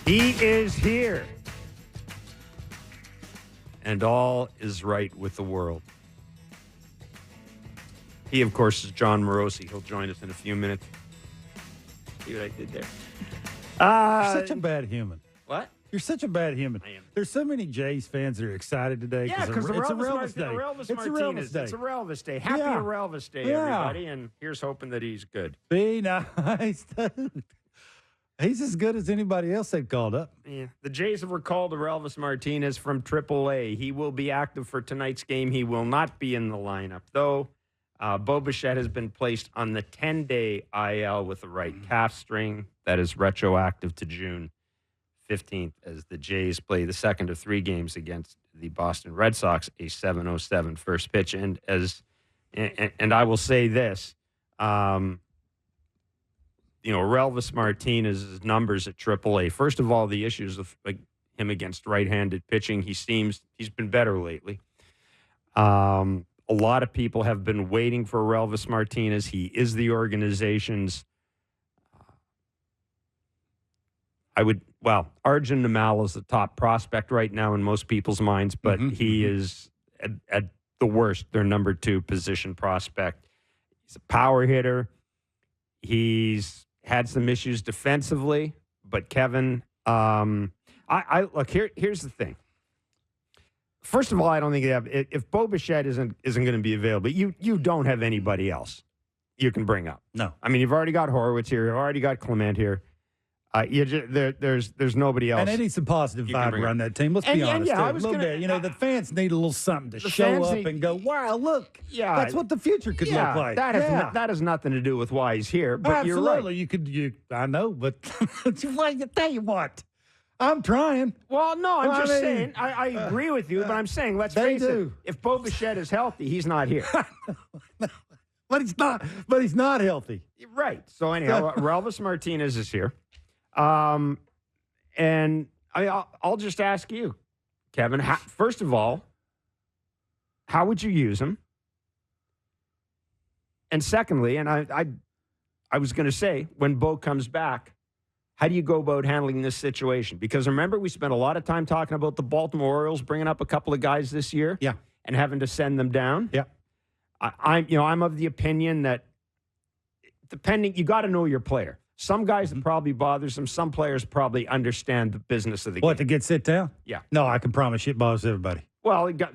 He is here. And all is right with the world. He, of course, is Jon Morosi. He'll join us in a few minutes. See what I did there? You're such a bad human. What? You're such a bad human. I am. There's so many Jays fans that are excited today. Yeah, because it's Orelvis Day. Orelvis It's Martinez. Day. It's Orelvis Day. Happy Yeah. Orelvis Day, Yeah. everybody. And here's hoping that he's good. Be nice, dude. He's as good as anybody else they've called up. Yeah. The Jays have recalled Orelvis Martinez from AAA. He will be active for tonight's game. He will not be in the lineup, though. Bichette has been placed on the 10-day IL with a right calf string. That is retroactive to June 15th as the Jays play the second of 3 games against the Boston Red Sox, a 7:07 first pitch. And I will say this, Orelvis Martinez's numbers at AAA. First of all, the issues of him against right-handed pitching. He's been better lately. A lot of people have been waiting for Orelvis Martinez. He is the organization's. Arjun Namal is the top prospect right now in most people's minds, but he is at the worst their number 2 position prospect. He's a power hitter. He's had some issues defensively, but Kevin, here's the thing. First of all, I don't think they have. If Bichette isn't going to be available, you don't have anybody else you can bring up. No, I mean you've already got Horwitz here, you've already got Clement here. There's nobody else. and they need some positive vibe around that team. Let's be honest. Yeah, a little bit. The fans need a little something to show up and go, wow, look. Yeah, that's what the future could look like. That has nothing to do with why he's here. But absolutely, you're right. I know, but tell you what. I'm trying. Well, no, I'm just saying. I agree with you, but I'm saying, let's face it. If Bichette is healthy, he's not here. But he's not. But he's not healthy. Right. So anyhow, Orelvis Martinez is here, and I'll just ask you, Kevin. First of all, how would you use him? And secondly, and I was going to say, when Bo comes back, how do you go about handling this situation? Because remember, we spent a lot of time talking about the Baltimore Orioles bringing up a couple of guys this year, and having to send them down. Yeah, I'm of the opinion that you got to know your player. Some guys it probably bothers them. Some players probably understand the business of the game. What, to get sit down? Yeah. No, I can promise you it bothers everybody. Well, I can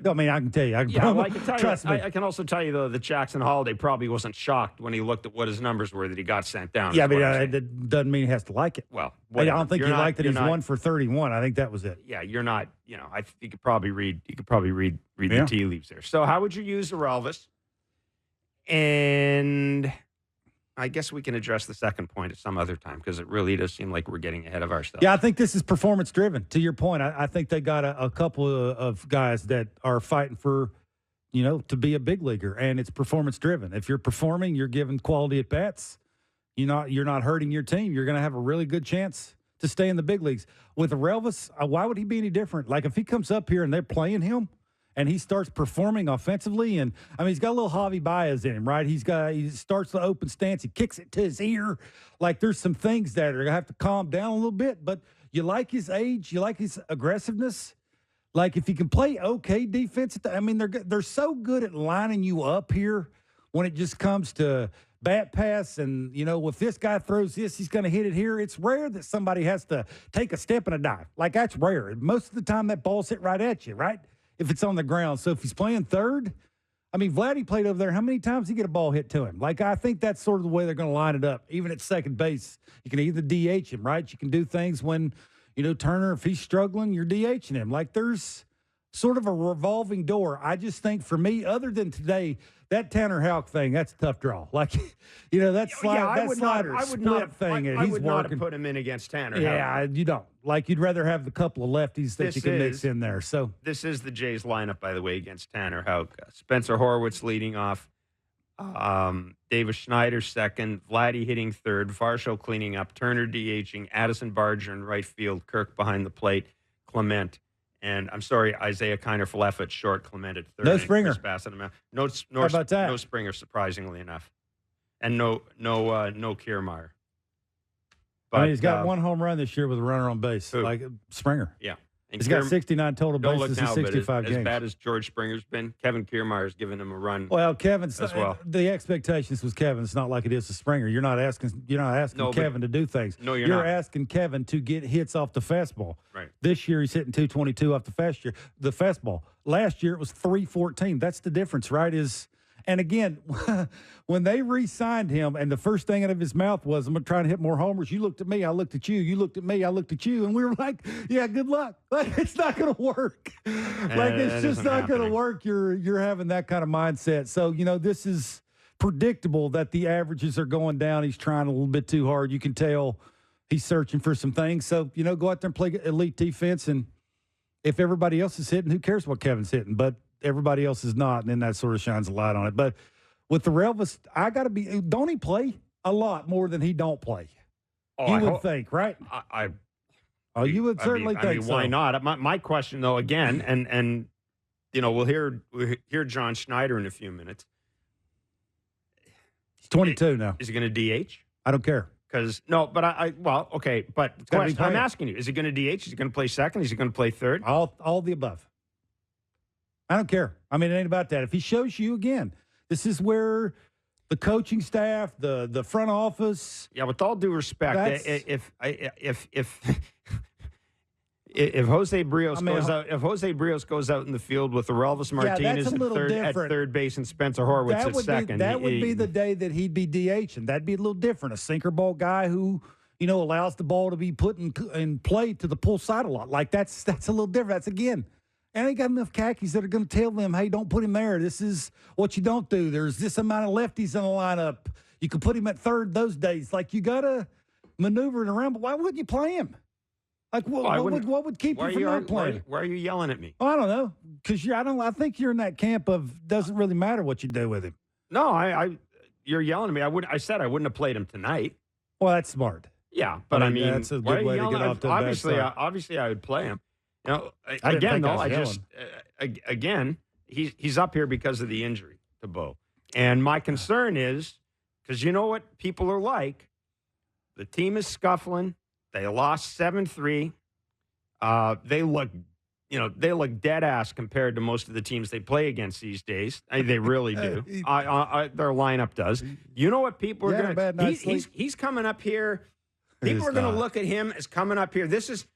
tell you. I can tell trust you. me. I can also tell you, though, that Jackson Holiday probably wasn't shocked when he looked at what his numbers were that he got sent down. Yeah, but it doesn't mean he has to like it. Well, I don't think you like that he's 1 for 31. I think that was it. Yeah, you're not. I think you could probably read the tea leaves there. So, how would you use Orelvis? And I guess we can address the second point at some other time because it really does seem like we're getting ahead of ourselves. Yeah, I think this is performance driven. To your point, I think they got a couple of guys that are fighting for, to be a big leaguer, and it's performance driven. If you're performing, you're giving quality at bats. You're not hurting your team. You're going to have a really good chance to stay in the big leagues. With Orelvis, why would he be any different? Like if he comes up here and they're playing him, and he starts performing offensively, and he's got a little Javi Baez in him, right? He starts the open stance, he kicks it to his ear. Like there's some things that are gonna have to calm down a little bit, but you like his age, you like his aggressiveness. Like if he can play okay defense, they're so good at lining you up here when it just comes to bat pass, and if this guy throws this, he's going to hit it here. It's rare that somebody has to take a step and a dive. Like that's rare. Most of the time that ball's hit right at you, right? If it's on the ground. So if he's playing third, Vladdy played over there. How many times did he get a ball hit to him? Like, I think that's sort of the way they're going to line it up. Even at second base, you can either DH him, right? You can do things when, Turner, if he's struggling, you're DHing him. Like, there's sort of a revolving door. I just think for me, other than today, that Tanner Houck thing, that's a tough draw. Like, that slider split thing. I would not have put him in against Tanner Houck. Yeah, you don't. Like, you'd rather have the couple of lefties that you can mix in there. So this is the Jays lineup, by the way, against Tanner Houck. Spencer Horwitz leading off. Davis Schneider second. Vladdy hitting third. Varsho cleaning up. Turner DHing. Addison Barger in right field. Kirk behind the plate. Clement. And I'm sorry, Isaiah Kiner-Falefa at short, Clement at third. No Springer. No, how about that? No Springer, surprisingly enough. And no Kiermaier. But I mean, he's got one home run this year with a runner on base, who? like Springer. Yeah. And He's got 69 total don't bases look in now, 65 but games. as bad as George Springer's been, Kevin Kiermaier's given him a run. Well, Kevin's as well. The expectations was Kevin. It's not like it is to Springer. You're not asking Kevin to do things. No, you're not. Asking Kevin to get hits off the fastball. Right. This year he's hitting 222 off the fastball. Last year it was 314. That's the difference, right? And again, when they re-signed him and the first thing out of his mouth was, I'm going to try to hit more homers. You looked at me, I looked at you. You looked at me, I looked at you. And we were like, yeah, good luck. Like, it's not going to work. Like, it's just not going to work. You're having that kind of mindset. So, this is predictable that the averages are going down. He's trying a little bit too hard. You can tell he's searching for some things. So, go out there and play elite defense. And if everybody else is hitting, who cares what Kevin's hitting? But everybody else is not, and then that sort of shines a light on it. But with the Orelvis, don't he play a lot more than he don't play? You would think, right? You would certainly think so. Why not? My question, though, again, and we'll hear John Schneider in a few minutes. He's 22 now. Is he going to DH? I don't care. Okay, but I'm asking you, is he going to DH? Is he going to play second? Is he going to play third? All the above. I don't care. I mean, it ain't about that. If he shows you again, this is where the coaching staff, the front office. Yeah, with all due respect, if Jose Brios goes out in the field with Orelvis Martinez at third base and Spencer Horwitz at second, that would be the day that he'd be DH, and that'd be a little different. A sinker ball guy who allows the ball to be put in play to the pull side a lot. Like that's a little different. That's again. And they got enough khakis that are going to tell them, hey, don't put him there. This is what you don't do. There's this amount of lefties in the lineup. You can put him at third those days. Like, you got to maneuver it around. But why wouldn't you play him? Like, what would keep you from not playing? Why are you yelling at me? Well, I don't know. Because I think you're in that camp of doesn't really matter what you do with him. No, you're yelling at me. I said I wouldn't have played him tonight. Well, that's smart. Yeah, but I mean that's a good way to get off to a bad start. Obviously, I would play him. Again, he's up here because of the injury to Bo. And my concern is, because you know what people are like, the team is scuffling. They lost 7-3. They look dead ass compared to most of the teams they play against these days. They really do. Their lineup does. You know what people are going to... He's coming up here. People are going to look at him as coming up here. This is...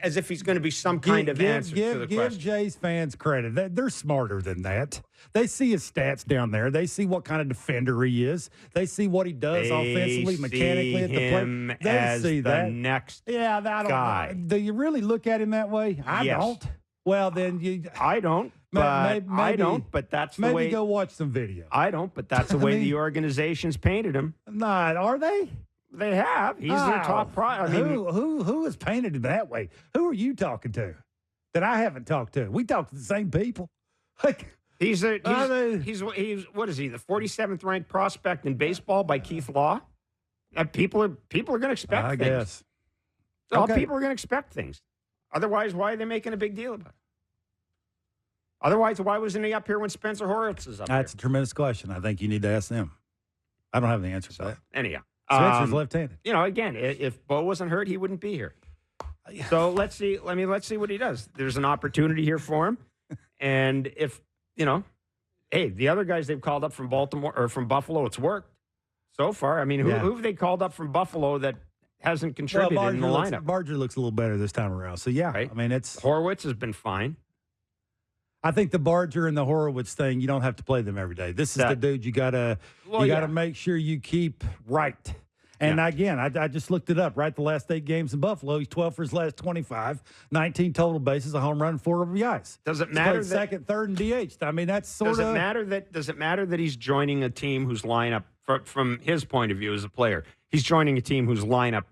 As if he's going to be some kind of answer to the question. Give Jays fans credit. They're smarter than that. They see his stats down there. They see what kind of defender he is. They see what he does offensively, mechanically at the plate. They see that. Next guy. Do you really look at him that way? I don't. Well, then I don't. I don't. But that's the way. Maybe go watch some video. I don't. But that's the way the organization's painted him. Not are they? They have. He's their top prize. I mean, who is painted that way? Who are you talking to that I haven't talked to? We talk to the same people. Like he's what is he? The 47th ranked prospect in baseball by Keith Law. People are going to expect things. Guess. People are going to expect things. Otherwise, why are they making a big deal about it? Otherwise, why wasn't he up here when Spencer Horwitz is up here? That's a tremendous question. I think you need to ask them. I don't have the answer to that. Anyhow. Spencer's left-handed. Again, if Bo wasn't hurt, he wouldn't be here. So let's see. Let's see what he does. There's an opportunity here for him, and if the other guys they've called up from Baltimore or from Buffalo, it's worked so far. I mean, who have they called up from Buffalo that hasn't contributed in the lineup? Barger looks a little better this time around. So right? I mean, Horwitz has been fine. I think the Barger and the Horowitz thing, you don't have to play them every day. This is the dude you gotta make sure you keep right. And again, I just looked it up, right? The last 8 games in Buffalo, he's 12 for his last 25, 19 total bases, a home run, 4 RBIs. Does it matter that second, third, and DH? I mean, that's sort of. Does it matter that he's joining a team whose lineup, from his point of view as a player, he's joining a team whose lineup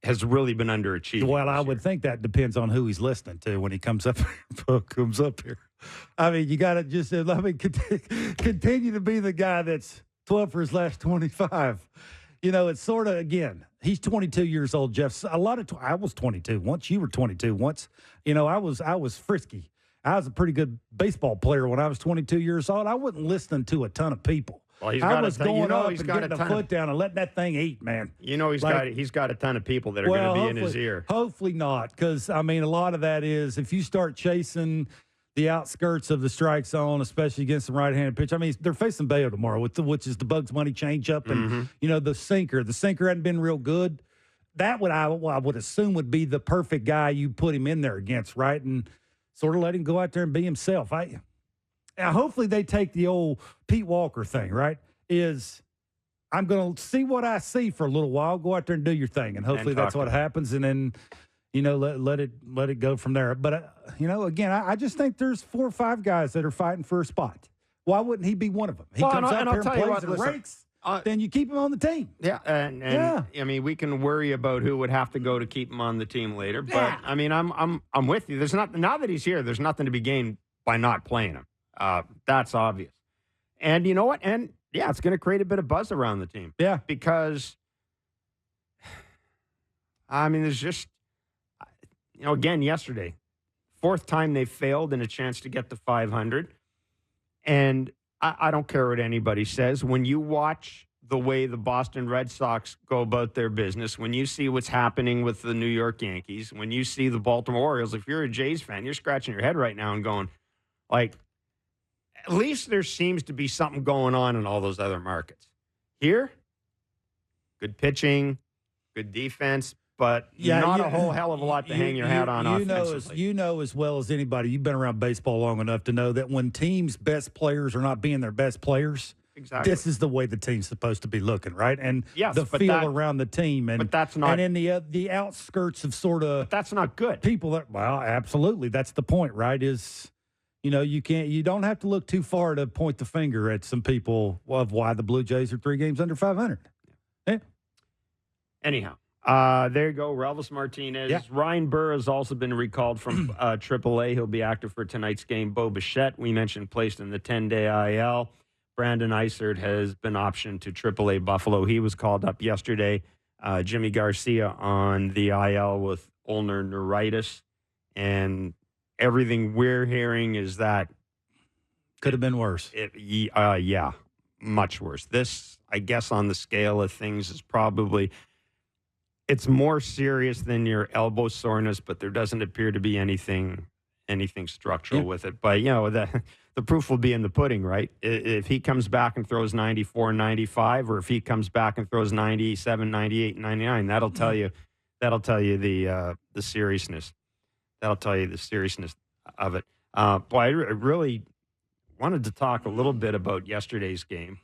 has really been underachieving? Well, I would think that depends on who he's listening to when he comes up here. I mean, you got to just continue to be the guy that's 12 for his last 25. It's sort of, again, he's 22 years old, Jeff. I was 22 once. You were 22 once. I was frisky. I was a pretty good baseball player when I was 22 years old. I wasn't listening to a ton of people. Well, he's I got was going up and getting a foot down and letting that thing eat, man. You know, he's got a ton of people that are going to be in his ear. Hopefully not, because, I mean, a lot of that is if you start chasing the outskirts of the strike zone, especially against some right-handed pitch. I mean, they're facing Bayo tomorrow, which is the Bugs Money changeup, and the sinker. The sinker hadn't been real good. That I would assume would be the perfect guy you put him in there against, right? And sort of let him go out there and be himself. Now, hopefully they take the old Pete Walker thing, right? I'm going to see what I see for a little while. Go out there and do your thing, and hopefully that's what happens. And then, let it go from there. But again, I just think there's 4 or 5 guys that are fighting for a spot. Why wouldn't he be one of them? He comes out there and plays and rakes. Then you keep him on the team. Yeah, and I mean, we can worry about who would have to go to keep him on the team later. But I mean, I'm with you. There's not now that he's here. There's nothing to be gained by not playing him. That's obvious. And you know what? And yeah, it's going to create a bit of buzz around the team. Yeah, because I mean, there's just again yesterday, 4th time they failed in a chance to get to 500, and I don't care what anybody says. When you watch the way the Boston Red Sox go about their business, when you see what's happening with the New York Yankees, when you see the Baltimore Orioles, if you're a Jays fan, you're scratching your head right now and going, like, at least there seems to be something going on in all those other markets. Here, good pitching, good defense, but not a whole hell of a lot to hang your hat on offensively. You know as well as anybody, you've been around baseball long enough to know that when teams' best players are not being their best players, exactly, this is the way the team's supposed to be looking, right? And yes, the feel around the team. But that's not. And in the outskirts of sort of. But that's not good. People that, well, absolutely. That's the point, right? You don't have to look too far to point the finger at some people of why the Blue Jays are 3 games under 500. Yeah. Anyhow, there you go. Orelvis Martinez. Yeah. Ryan Burr has also been recalled from AAA. He'll be active for tonight's game. Bo Bichette, we mentioned, placed in the 10-day IL. Brandon Eisert has been optioned to AAA Buffalo. He was called up yesterday. Jimmy Garcia on the IL with ulnar neuritis. And everything we're hearing is that could have been worse. Yeah, much worse. This, I guess, on the scale of things is probably, it's more serious than your elbow soreness, but there doesn't appear to be anything structural with it. But, the proof will be in the pudding, right? If he comes back and throws 94, 95, or if he comes back and throws 97, 98, 99, that'll tell you the seriousness. That'll tell you the seriousness of it. Boy, I really wanted to talk a little bit about yesterday's game.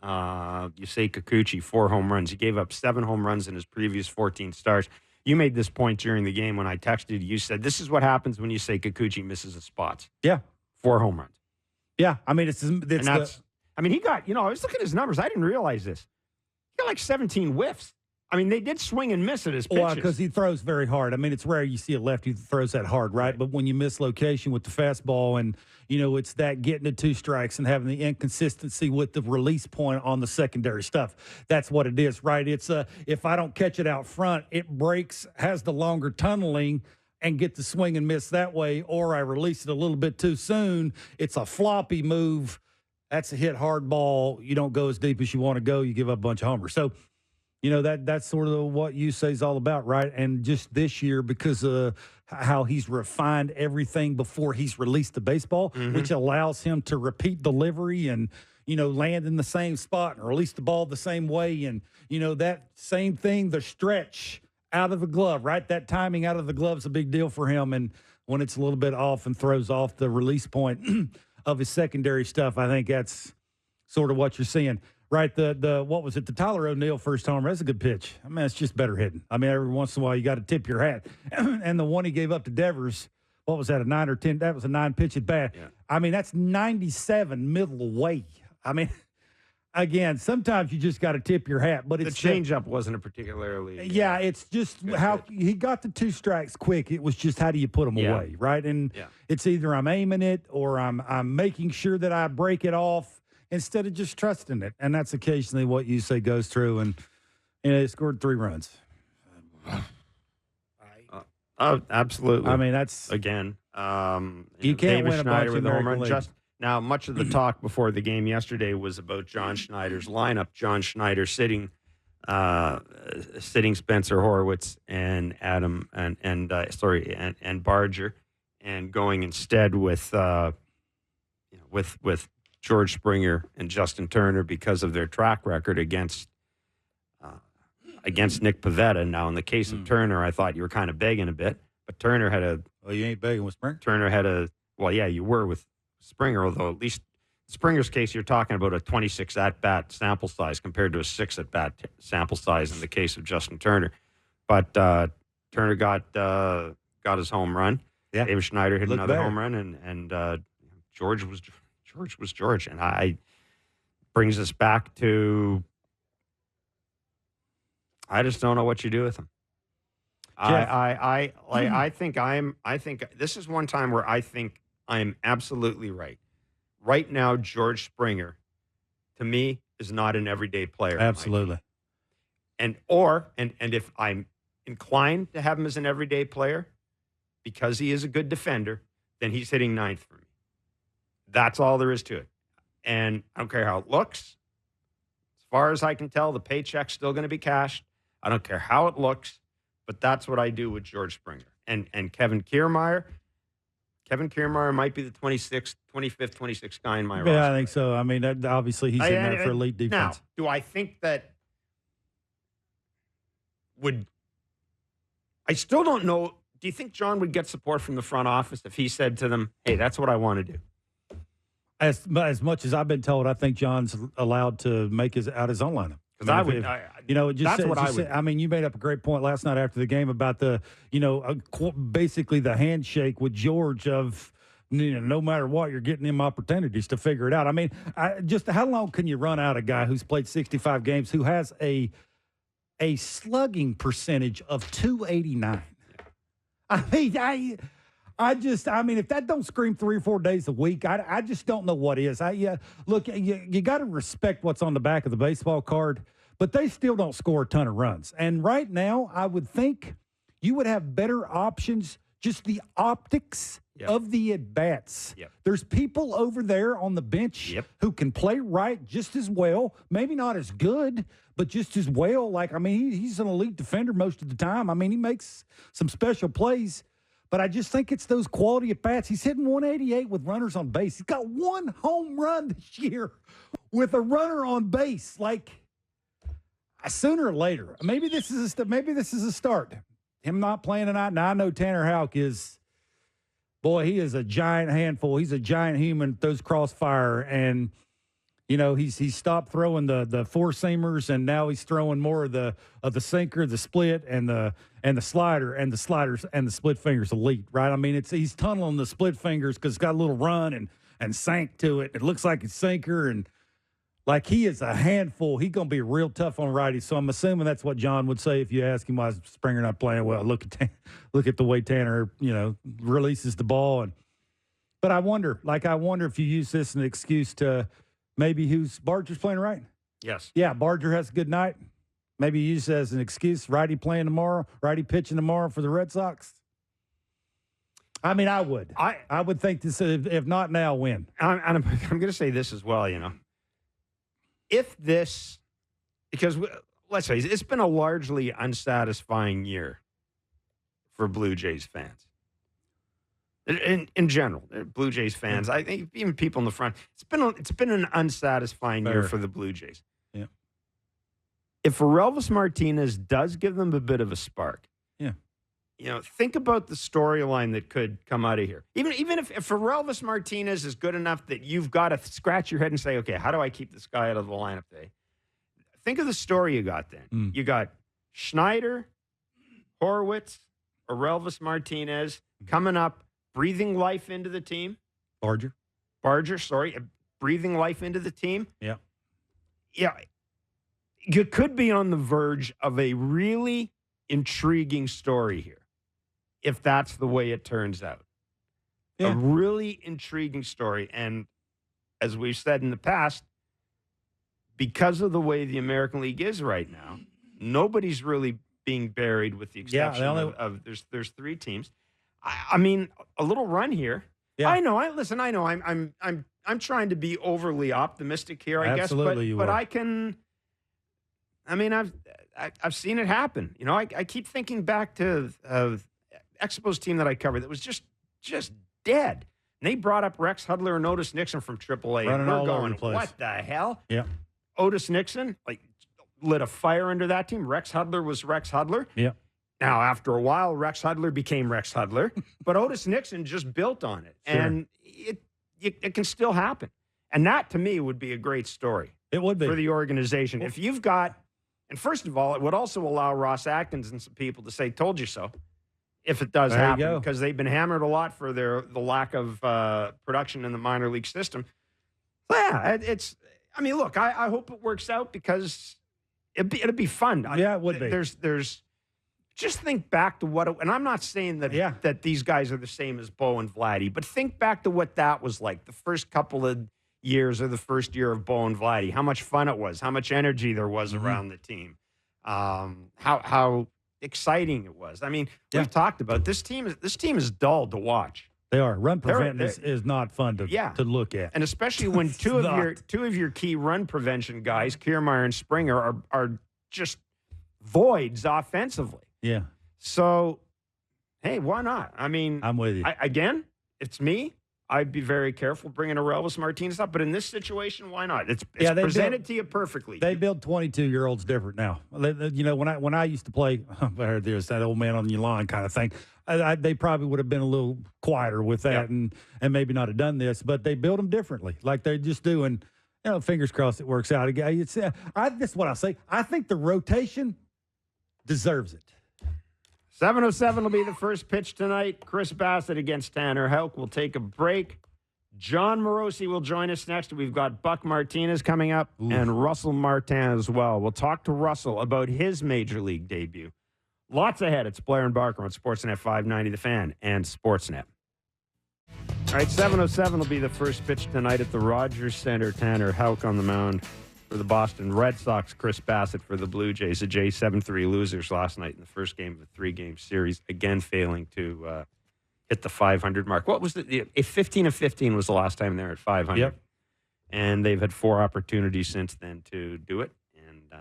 Yusei Kikuchi, 4 home runs. He gave up 7 home runs in his previous 14 starts. You made this point during the game when I texted you. You said, this is what happens when Yusei Kikuchi misses a spot. Yeah. 4 home runs. Yeah. I mean, he got, I was looking at his numbers. I didn't realize this. He got like 17 whiffs. I mean, they did swing and miss at his pitches. Well, because he throws very hard. I mean, it's rare you see a lefty that throws that hard, right? But when you miss location with the fastball and, it's that getting to 2 strikes and having the inconsistency with the release point on the secondary stuff. That's what it is, right? It's if I don't catch it out front, it breaks, has the longer tunneling, and get the swing and miss that way, or I release it a little bit too soon. It's a floppy move. That's a hit hard ball. You don't go as deep as you want to go. You give up a bunch of homers. So, that's sort of what you say is all about, right? And just this year, because of how he's refined everything before he's released the baseball, which allows him to repeat delivery and, land in the same spot and release the ball the same way. And, that same thing, the stretch out of the glove, right? That timing out of the glove is a big deal for him. And when it's a little bit off and throws off the release point of his secondary stuff, I think that's sort of what you're seeing. Right, what was it? The Tyler O'Neill first homer. That's a good pitch. I mean, it's just better hitting. I mean, every once in a while you got to tip your hat. And the one he gave up to Devers, what was that? A 9 or 10? That was a 9-pitch at bat. Yeah. I mean, that's 97 middle away. I mean, again, sometimes you just got to tip your hat. But it's the changeup wasn't a particularly. Yeah, it's just how pitch. He got the 2 strikes quick. It was just how do you put them away, right? And it's either I'm aiming it or I'm making sure that I break it off instead of just trusting it. And that's occasionally what you say goes through. And they scored 3 runs. Oh, absolutely. I mean, that's Again, you can't David win a bunch Schneider of with a home American run. League. Now, much of the talk before the game yesterday was about John Schneider's lineup. John Schneider sitting Spencer Horwitz and Adam and Barger, and going instead with George Springer and Justin Turner because of their track record against Nick Pivetta. Now, in the case of Turner, I thought you were kind of begging a bit, but Turner had a. Well, you ain't begging with Springer. Turner had a. Well, yeah, you were with Springer, although at least in Springer's case, you're talking about a 26 at-bat sample size compared to a 6 at-bat sample size in the case of Justin Turner. But Turner got his home run. Yeah. David Schneider hit another better. home run, and George was George. And I brings us back to I just don't know what you do with him. I think this is one time where I think I'm absolutely right. Right now, George Springer, to me, is not an everyday player. Absolutely. And if I'm inclined to have him as an everyday player because he is a good defender, then he's hitting ninth for me. That's all there is to it. And I don't care how it looks. As far as I can tell, the paycheck's still going to be cashed. I don't care how it looks, but that's what I do with George Springer. And Kevin Kiermaier. Kevin Kiermaier might be the 25th, 26th guy in my roster. Yeah, I think so. I mean, obviously he's in there for elite defense. Now, do I think that I still don't know. Do you think John would get support from the front office if he said to them, hey, that's what I want to do? As much as I've been told, I think John's allowed to make his own lineup. Because that's what I would. I mean, you made up a great point last night after the game about the, basically the handshake with George of, no matter what, you're getting him opportunities to figure it out. I mean, just how long can you run out a guy who's played 65 games who has a slugging percentage of 289? I mean, if that don't scream 3 or 4 days a week, I just don't know what is. Look, you got to respect what's on the back of the baseball card, but they still don't score a ton of runs. And right now, I would think you would have better options, just the optics of the at-bats. Yep. There's people over there on the bench who can play right just as well, maybe not as good, but just as well. Like, I mean, he's an elite defender most of the time. I mean, he makes some special plays. But I just think it's those quality at-bats. He's hitting 188 with runners on base. He's got 1 home run this year with a runner on base. Like, sooner or later, maybe this is a start. Him not playing tonight. Now, I know Tanner Houck is, boy, he is a giant handful. He's a giant human, throws crossfire. And, he's stopped throwing the four-seamers, and now he's throwing more of the sinker, the split, and the slider, and the sliders and the split fingers elite, right? I mean, he's tunneling the split fingers because it's got a little run and sank to it. It looks like it's sinker, and like he is a handful. He's going to be real tough on righties. So I'm assuming that's what John would say if you ask him why is Springer not playing well. Look at the way Tanner, releases the ball. But I wonder if you use this as an excuse to maybe Barger's playing right. Yes. Yeah, Barger has a good night. Maybe use it as an excuse, righty playing tomorrow, righty pitching tomorrow for the Red Sox. I mean, I would. I would think this, if not now, when? I'm going to say this as well, If this, because let's face it, it's been a largely unsatisfying year for Blue Jays fans. In general, Blue Jays fans, I think even people in the front, it's been an unsatisfying year for the Blue Jays. Yeah. If Orelvis Martinez does give them a bit of a spark, think about the storyline that could come out of here. Even if Orelvis Martinez is good enough that you've got to scratch your head and say, okay, how do I keep this guy out of the lineup today? Think of the story you got then. You got Schneider, Horwitz, Orelvis Martinez coming up, breathing life into the team. Barger, breathing life into the team. Yeah. Yeah. You could be on the verge of a really intriguing story here, if that's the way it turns out. Yeah. A really intriguing story. And as we've said in the past, because of the way the American League is right now, nobody's really being buried, with the Yeah, exception the only- of there's 3 teams. I mean, a little run here. Yeah. I know. I know. I'm trying to be overly optimistic here, I Absolutely guess. you But are. I can. I mean, I've seen it happen. You know, I keep thinking back to Expo's team that I covered that was just dead. And they brought up Rex Hudler and Otis Nixon from AAA. Running And we're all over going, the place. what the hell? Yeah. Otis Nixon, like, lit a fire under that team. Rex Hudler was Rex Hudler. Yeah. Now, after a while, Rex Hudler became Rex Hudler, but Otis Nixon just built on it. Sure. And it can still happen. And that, to me, would be a great story It would be. for the organization. If you've got, and first of all, it would also allow Ross Atkins and some people to say, told you so, if it does There you happen, go. because they've been hammered a lot for the lack of production in the minor league system. Yeah, I mean, look, I hope it works out, because it'd be fun. Yeah, it would be. There's just think back to and I'm not saying that that these guys are the same as Bo and Vladdy, but think back to what that was like the first couple of years, or the first year of Bo and Vladdy, how much fun it was, how much energy there was around the team, how exciting it was. I mean, we've talked about this team is dull to watch. They are. Run preventing is not fun to look at. And especially when two of your key run prevention guys, Kiermaier and Springer, are just voids offensively. Yeah. So, hey, why not? I mean, I'm with you. Again, it's me. I'd be very careful bringing Orelvis Martinez up, but in this situation, why not? It's presented to you perfectly. They build 22-year-olds different now. You know, when I used to play, there's that old man on your lawn kind of thing. They probably would have been a little quieter with that, and maybe not have done this, but they build them differently, like they're just doing. You know, fingers crossed it works out. This is what I say. I think the rotation deserves it. 7:07 will be the first pitch tonight. Chris Bassett against Tanner Houck. We'll take a break. Jon Morosi will join us next. We've got Buck Martinez coming up and Russell Martin as well. We'll talk to Russell about his major league debut. Lots ahead. It's Blair and Barker on Sportsnet 590 The Fan and Sportsnet. All right, 7:07 will be the first pitch tonight at the Rogers Center. Tanner Houck on the mound for the Boston Red Sox. Chris Bassett for the Blue Jays. The Jays 7-3 losers last night in the first game of a 3-game series, again failing to hit the 500 mark. What was a 15-15 was the last time they were at 500. Yep. And they've had 4 opportunities since then to do it. And,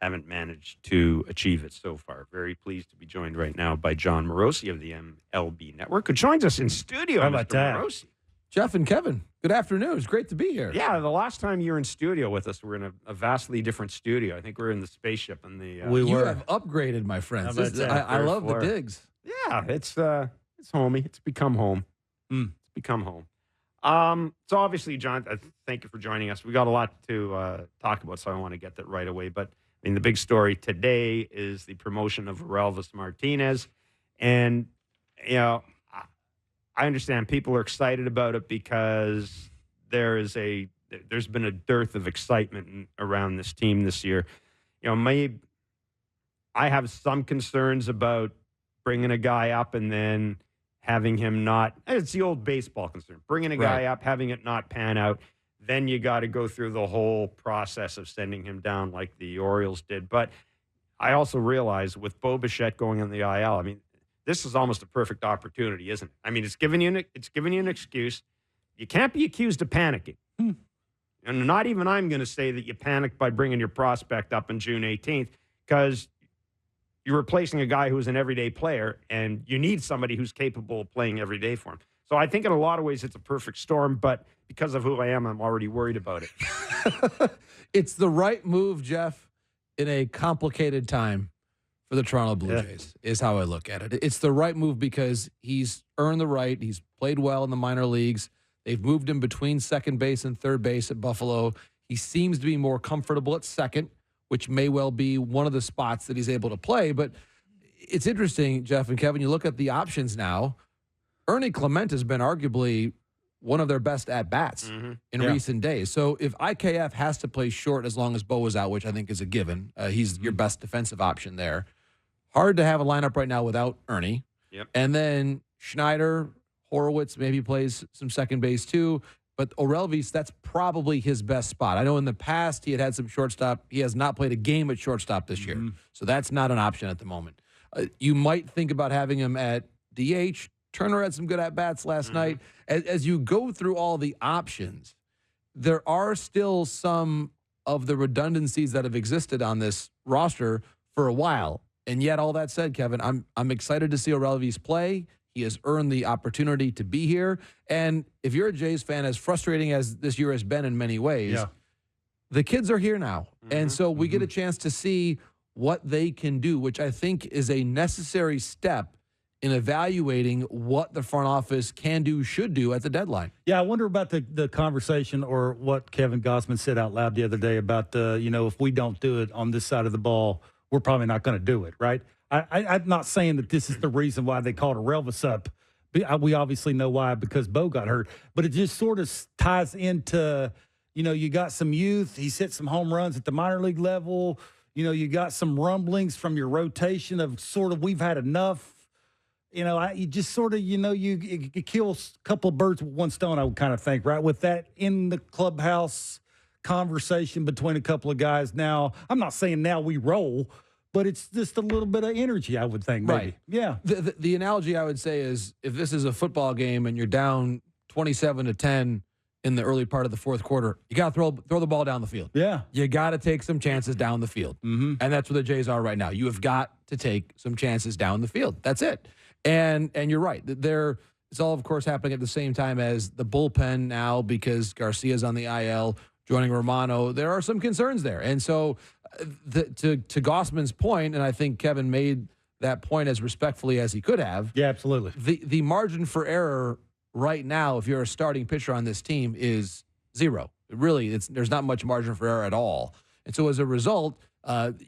haven't managed to achieve it so far. Very pleased to be joined right now by Jon Morosi of the MLB Network, who joins us in studio. How about Mr. that? Morosi. Jeff and Kevin, good afternoon. It's great to be here. Yeah, the last time you were in studio with us, we're in a vastly different studio. I think we're in the spaceship and the. You have upgraded, my friends. How about that? I love the Floor. digs. Yeah, it's homey. It's become home. It's become home. So obviously, John, thank you for joining us. We got a lot to talk about, so I want to get that right away. But I mean, the big story today is the promotion of Orelvis Martinez, and you know, I understand people are excited about it because there's been a dearth of excitement around this team this year. You know, I have some concerns about bringing a guy up and then having him not. It's the old baseball concern: bringing a guy up, having it not pan out. Then you got to go through the whole process of sending him down like the Orioles did. But I also realize with Bo Bichette going on the IL, I mean, this is almost a perfect opportunity, isn't it? I mean, it's giving you an excuse. You can't be accused of panicking. And not even I'm going to say that you panicked by bringing your prospect up on June 18th, because you're replacing a guy who's an everyday player, and you need somebody who's capable of playing every day for him. So I think in a lot of ways it's a perfect storm, but because of who I am, I'm already worried about it. It's the right move, Jeff, in a complicated time for the Toronto Blue Jays, is how I look at it. It's the right move because he's earned the right. He's played well in the minor leagues. They've moved him between second base and third base at Buffalo. He seems to be more comfortable at second, which may well be one of the spots that he's able to play. But it's interesting, Jeff and Kevin, you look at the options now. Ernie Clement has been arguably one of their best at-bats in recent days. So if IKF has to play short as long as Bo is out, which I think is a given, he's your best defensive option there. Hard to have a lineup right now without Ernie. Yep. And then Schneider, Horowitz maybe plays some second base too. but Orelvis, that's probably his best spot. I know in the past he had some shortstop. He has not played a game at shortstop this year, so that's not an option at the moment. You might think about having him at DH. Turner had some good at-bats last night. As you go through all the options, there are still some of the redundancies that have existed on this roster for a while. And yet, all that said, Kevin, I'm excited to see Orelvis play. He has earned the opportunity to be here. And if you're a Jays fan, as frustrating as this year has been in many ways, the kids are here now. And so we get a chance to see what they can do, which I think is a necessary step in evaluating what the front office can do, should do at the deadline. Yeah, I wonder about the conversation or what Kevin Gossman said out loud the other day about, if we don't do it on this side of the ball, we're probably not going to do it, right? I'm not saying that this is the reason why they called Orelvis up. We obviously know why, because Bo got hurt. But it just sort of ties into, you got some youth. He's hit some home runs at the minor league level. You got some rumblings from your rotation of sort of we've had enough. You just sort of, you kill a couple of birds with one stone, I would kind of think, right? With that in the clubhouse conversation between a couple of guys. Now, I'm not saying now we roll, but it's just a little bit of energy, I would think, maybe. Right. Yeah. The analogy I would say is if this is a football game and you're down 27-10 in the early part of the fourth quarter, you got to throw the ball down the field. Yeah. You got to take some chances down the field. And that's where the Jays are right now. You have got to take some chances down the field. That's it. And you're right. It's all, of course, happening at the same time as the bullpen now, because Garcia's on the IL, joining Romano. There are some concerns there. And so to Gossman's point, and I think Kevin made that point as respectfully as he could have. Yeah, absolutely. The margin for error right now, if you're a starting pitcher on this team, is zero. Really, there's not much margin for error at all. And so as a result,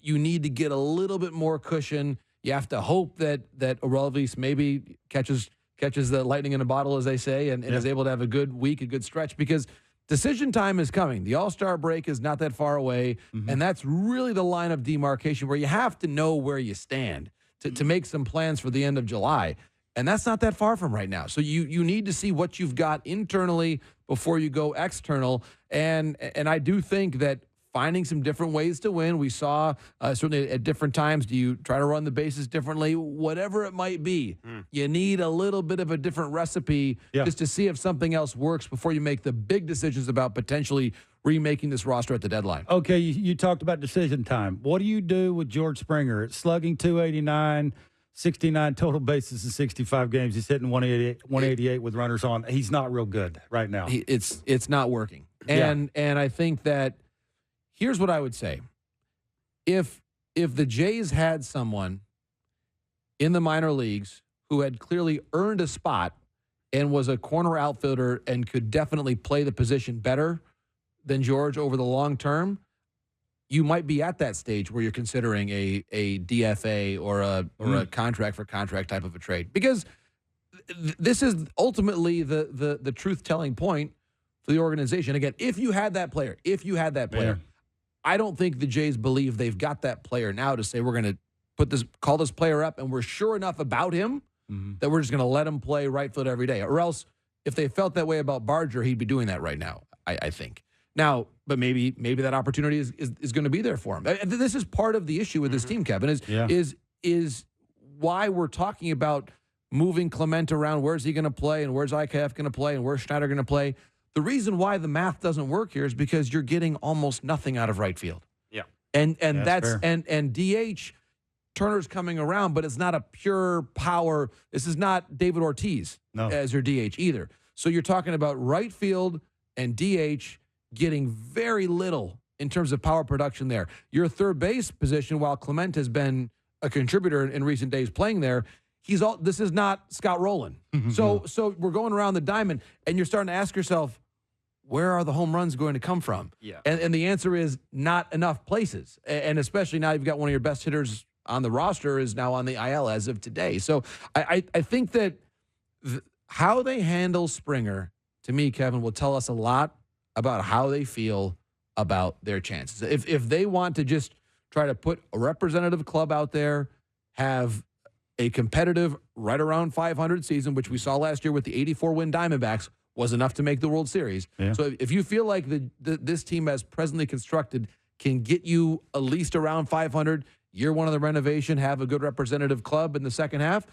you need to get a little bit more cushion. You have to hope that Orelvis maybe catches the lightning in a bottle, as they say, and is able to have a good week, a good stretch, because decision time is coming. The All-Star break is not that far away, and that's really the line of demarcation where you have to know where you stand to make some plans for the end of July. And that's not that far from right now. So you need to see what you've got internally before you go external. And I do think that finding some different ways to win. We saw certainly at different times, do you try to run the bases differently? Whatever it might be, you need a little bit of a different recipe just to see if something else works before you make the big decisions about potentially remaking this roster at the deadline. Okay, you talked about decision time. What do you do with George Springer? It's slugging 289, 69 total bases in 65 games. He's hitting 188 with runners on. He's not real good right now. It's not working. And I think that here's what I would say. If the Jays had someone in the minor leagues who had clearly earned a spot and was a corner outfielder and could definitely play the position better than George over the long term, you might be at that stage where you're considering a DFA or a contract for contract type of a trade. Because this is ultimately the truth-telling point for the organization. Again, if you had that player, I don't think the Jays believe they've got that player now to say we're going to call this player up and we're sure enough about him that we're just going to let him play right field every day. Or else, if they felt that way about Barger, he'd be doing that right now, I think. Now, but maybe that opportunity is going to be there for him. This is part of the issue with this team, Kevin, is why we're talking about moving Clement around. Where's he going to play, and where's IKF going to play, and where's Schneider going to play? The reason why the math doesn't work here is because you're getting almost nothing out of right field. Yeah. And that's DH, Turner's coming around, but it's not a pure power. This is not David Ortiz as your DH either. So you're talking about right field and DH getting very little in terms of power production there. Your third base position, while Clement has been a contributor in recent days playing there, this is not Scott Rowland. So we're going around the diamond, and you're starting to ask yourself, where are the home runs going to come from? Yeah. And the answer is not enough places. And especially now you've got one of your best hitters on the roster is now on the IL as of today. So I think that how they handle Springer, to me, Kevin, will tell us a lot about how they feel about their chances. If they want to just try to put a representative club out there, have a competitive right around 500 season, which we saw last year with the 84-win Diamondbacks, was enough to make the World Series. Yeah. So if you feel like this team as presently constructed can get you at least around 500, year one of the renovation, have a good representative club in the second half,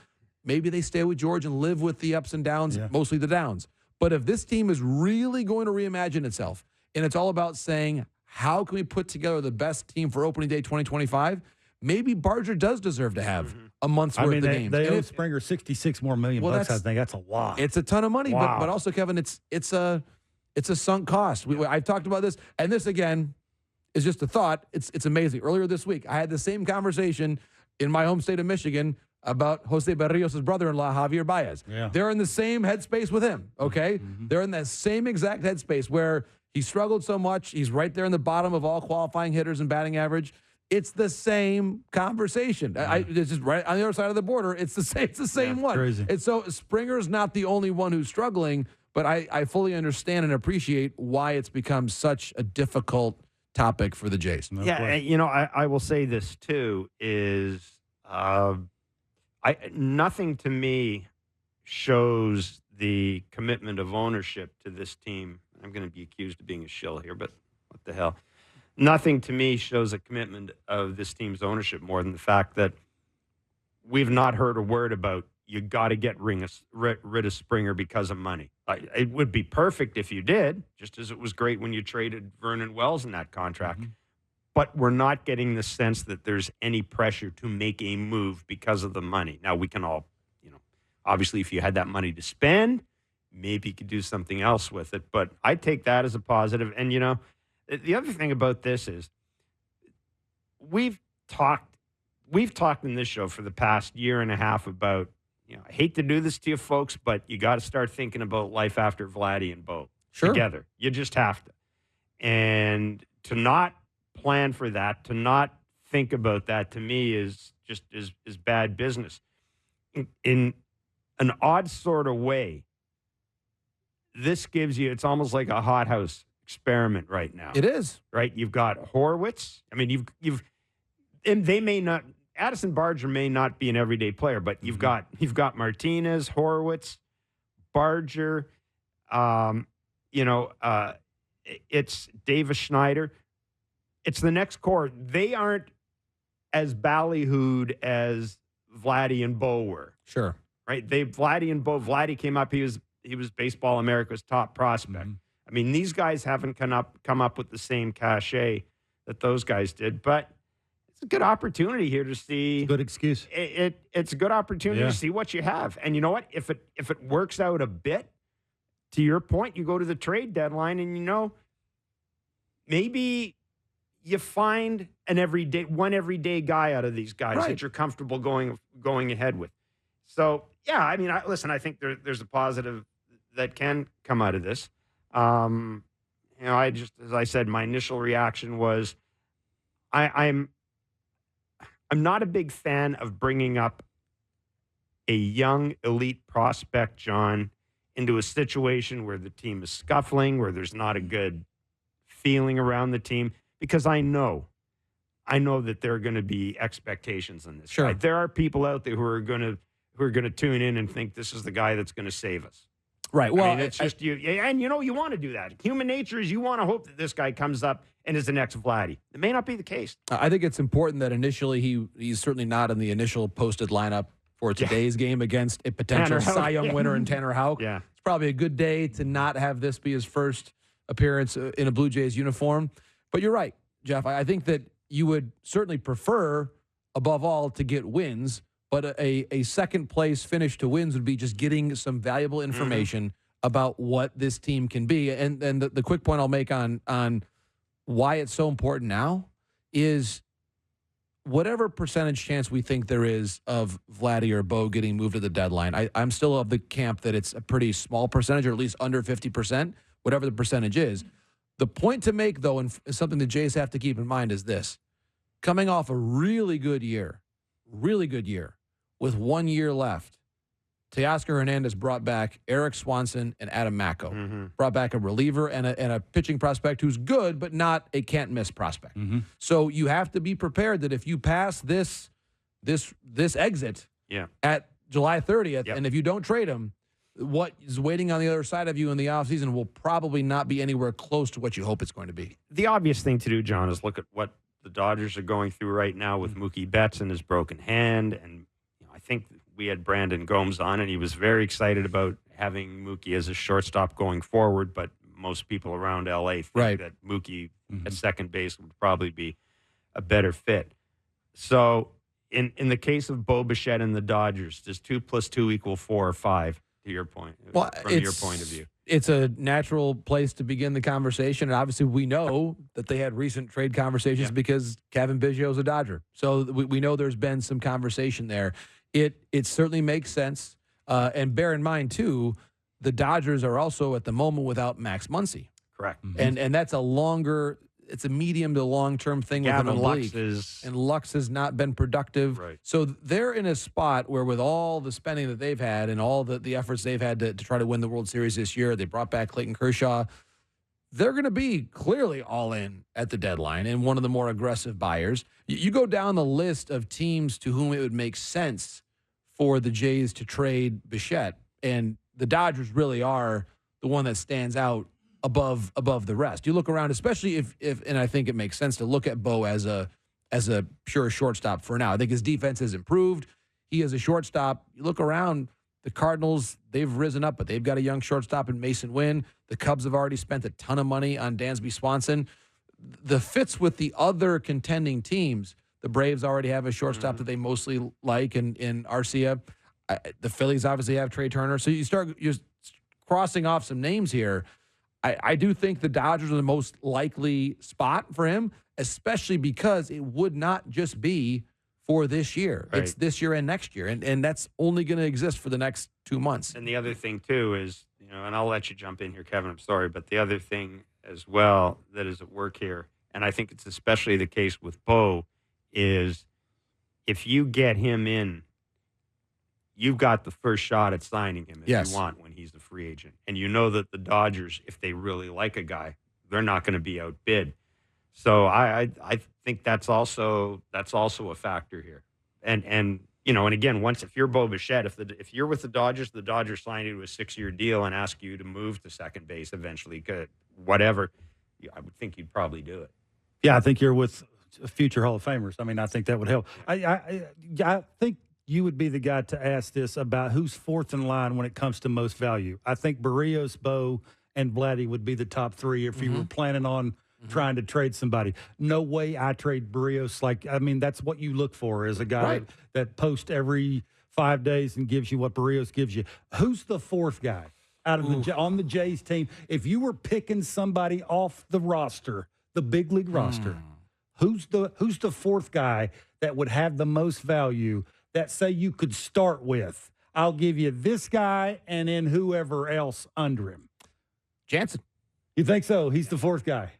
maybe they stay with George and live with the ups and downs, mostly the downs. But if this team is really going to reimagine itself, and it's all about saying, how can we put together the best team for opening day 2025? Maybe Barger does deserve to have a month's worth of games. They owe Springer $66 million more bucks. I think that's a lot. It's a ton of money, but also, Kevin, it's a sunk cost. I've talked about this, and this again is just a thought. It's amazing. Earlier this week, I had the same conversation in my home state of Michigan about Jose Berrios' brother-in-law, Javier Baez. Yeah. They're in the same headspace with him, okay? They're in that same exact headspace where he struggled so much. He's right there in the bottom of all qualifying hitters and batting average. It's the same conversation. It's just right on the other side of the border. It's the same one. Crazy. And so Springer's not the only one who's struggling, but I fully understand and appreciate why it's become such a difficult topic for the Jays. I will say this too is nothing to me shows the commitment of ownership to this team. I'm going to be accused of being a shill here, but what the hell? Nothing to me shows a commitment of this team's ownership more than the fact that we've not heard a word about you got to get rid of Springer because of money. It would be perfect if you did, just as it was great when you traded Vernon Wells in that contract. But we're not getting the sense that there's any pressure to make a move because of the money. Now, we can all, obviously, if you had that money to spend, maybe you could do something else with it. But I take that as a positive. And, the other thing about this is we've talked in this show for the past year and a half about, I hate to do this to you folks, but you got to start thinking about life after Vladdy and Bo together. You just have to. And to not plan for that, to not think about that, to me is just is bad business. In an odd sort of way, this gives you, it's almost like a hothouse experiment right now. It is. Right? You've got Horwitz. I mean, and they may not, Addison Barger may not be an everyday player, but you've got Martinez, Horwitz, Barger, it's Davis Schneider. It's the next core. They aren't as ballyhooed as Vladdy and Bo were. Sure. Right? Vladdy and Bo, Vladdy came up, he was Baseball America's top prospect. I mean, these guys haven't come up with the same cachet that those guys did, but it's a good opportunity here to see. Good excuse. It's a good opportunity to see what you have. And you know what? If it works out a bit, to your point, you go to the trade deadline and maybe you find one everyday guy out of these guys that you're comfortable going ahead with. So, yeah, I mean, listen, I think there's a positive that can come out of this. As I said, my initial reaction was I'm not a big fan of bringing up a young elite prospect, John, into a situation where the team is scuffling, where there's not a good feeling around the team, because I know that there are going to be expectations on this. Sure. Right? There are people out there who are going to tune in and think this is the guy that's going to save us. Right. Well, I mean, it's just you, and you want to do that. Human nature is you want to hope that this guy comes up and is the next Vladdy. It may not be the case. I think it's important that initially he's certainly not in the initial posted lineup for today's game against a potential Cy Young winner in Tanner Houck. Yeah. It's probably a good day to not have this be his first appearance in a Blue Jays uniform. But you're right, Jeff. I think that you would certainly prefer, above all, to get wins. But a second place finish to wins would be just getting some valuable information about what this team can be. And the quick point I'll make on why it's so important now is whatever percentage chance we think there is of Vladdy or Bo getting moved to the deadline, I'm still of the camp that it's a pretty small percentage, or at least under 50%, whatever the percentage is. The point to make, though, and something the Jays have to keep in mind is this. Coming off a really good year, with 1 year left, Teoscar Hernandez brought back Eric Swanson and Adam Macko. Brought back a reliever and a pitching prospect who's good, but not a can't-miss prospect. So you have to be prepared that if you pass this exit at July 30th, and if you don't trade him, what is waiting on the other side of you in the offseason will probably not be anywhere close to what you hope it's going to be. The obvious thing to do, John, is look at what the Dodgers are going through right now with Mookie Betts and his broken hand. And I think we had Brandon Gomes on, and he was very excited about having Mookie as a shortstop going forward. But most people around L.A. think that Mookie at second base would probably be a better fit. So in the case of Bo Bichette and the Dodgers, does 2 + 2 = 4 or 5? To your point, from your point of view, it's a natural place to begin the conversation. And obviously, we know that they had recent trade conversations because Kevin Biggio's a Dodger. So we know there's been some conversation there. It certainly makes sense. And bear in mind, too, the Dodgers are also at the moment without Max Muncy. Correct. And that's it's a medium to long-term thing within the league. And Lux has not been productive. Right. So they're in a spot where with all the spending that they've had and all the efforts they've had to try to win the World Series this year, they brought back Clayton Kershaw. They're going to be clearly all in at the deadline and one of the more aggressive buyers. You go down the list of teams to whom it would make sense for the Jays to trade Bichette, and the Dodgers really are the one that stands out above the rest. You look around, especially if and I think it makes sense to look at Bo as a pure shortstop for now. I think his defense has improved. He is a shortstop. You look around, the Cardinals, they've risen up, but they've got a young shortstop in Mason Wynn. The Cubs have already spent a ton of money on Dansby Swanson. The fits with the other contending teams, the Braves already have a shortstop that they mostly like in Arcia. The Phillies obviously have Trey Turner. So you're crossing off some names here. I do think the Dodgers are the most likely spot for him, especially because it would not just be for this year. Right. It's this year and next year, and that's only going to exist for the next 2 months. And the other thing, too, is, and I'll let you jump in here, Kevin, I'm sorry, but the other thing as well that is at work here, and I think it's especially the case with Bo, is if you get him in, you've got the first shot at signing him if you want when he's a free agent. And you know that the Dodgers, if they really like a guy, they're not going to be outbid. So I think that's also a factor here. And again, if you're Bo Bichette, if you're with the Dodgers sign you to a 6-year deal and ask you to move to second base eventually, whatever, I would think you'd probably do it. Yeah, I think you're with future Hall of Famers. I mean, I think that would help. I think you would be the guy to ask this about who's fourth in line when it comes to most value. I think Barrios, Bo, and Vladdy would be the top 3 if you were planning on trying to trade somebody. No way I trade Barrios. That's what you look for is a guy that posts every 5 days and gives you what Barrios gives you. Who's the fourth guy out of on the Jays team? If you were picking somebody off the roster, the big league roster, who's the fourth guy that would have the most value that say you could start with? I'll give you this guy and then whoever else under him. Jansen. You think so? He's the fourth guy.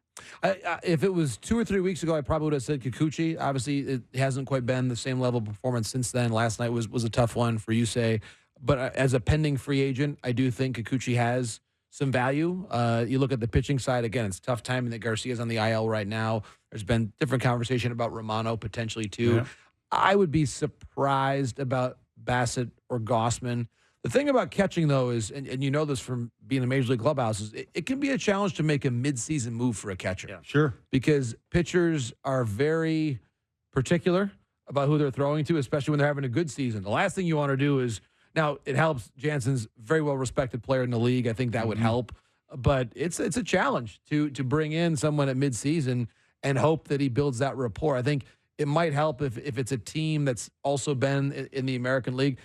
If it was 2 or 3 weeks ago, I probably would have said Kikuchi. Obviously, it hasn't quite been the same level of performance since then. Last night was a tough one for Yusei. But as a pending free agent, I do think Kikuchi has some value. You look at the pitching side, again, it's a tough timing that Garcia's on the IL right now. There's been different conversation about Romano potentially too. Yeah. I would be surprised about Bassett or Gossman. The thing about catching, though, is, and you know this from being in Major League clubhouses, it can be a challenge to make a midseason move for a catcher. Yeah, sure. Because pitchers are very particular about who they're throwing to, especially when they're having a good season. The last thing you want to do is, now it helps. Jansen's very well-respected player in the league. I think that would help. But it's a challenge to bring in someone at midseason and hope that he builds that rapport. I think it might help if it's a team that's also been in the American League.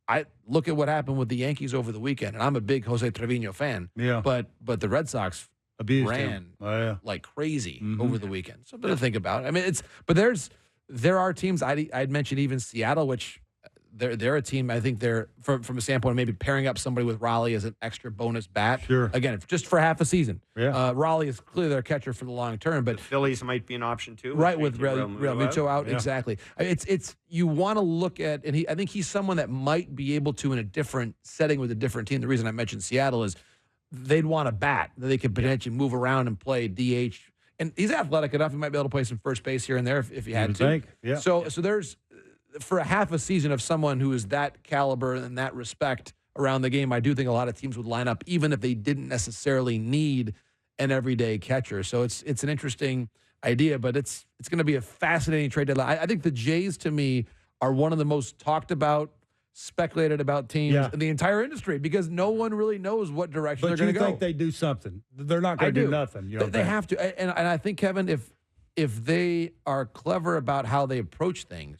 I look at what happened with the Yankees over the weekend, and I'm a big Jose Trevino fan. Yeah. But the Red Sox ran like crazy over the weekend. Something to think about. I mean, there are teams. I'd mentioned even Seattle, which they're a team. I think they're from a standpoint of maybe pairing up somebody with Raleigh as an extra bonus bat. Sure. Again, just for half a season. Yeah. Raleigh is clearly their catcher for the long term, but the Phillies might be an option too. Right, with Real Muto out. Yeah. Exactly. It's you want to look at, and I think he's someone that might be able to in a different setting with a different team. The reason I mentioned Seattle is they'd want a bat that they could potentially move around and play DH. And he's athletic enough; he might be able to play some first base here and there if he had to. Yeah. So there's, for a half a season of someone who is that caliber and that respect around the game, I do think a lot of teams would line up even if they didn't necessarily need an everyday catcher. So it's an interesting idea, but it's going to be a fascinating trade deadline. I think the Jays, to me, are one of the most talked about, speculated about teams in the entire industry because no one really knows what direction they're going to go. But you think they do something? They're not going to do nothing. You know they have to. And I think, Kevin, if they are clever about how they approach things,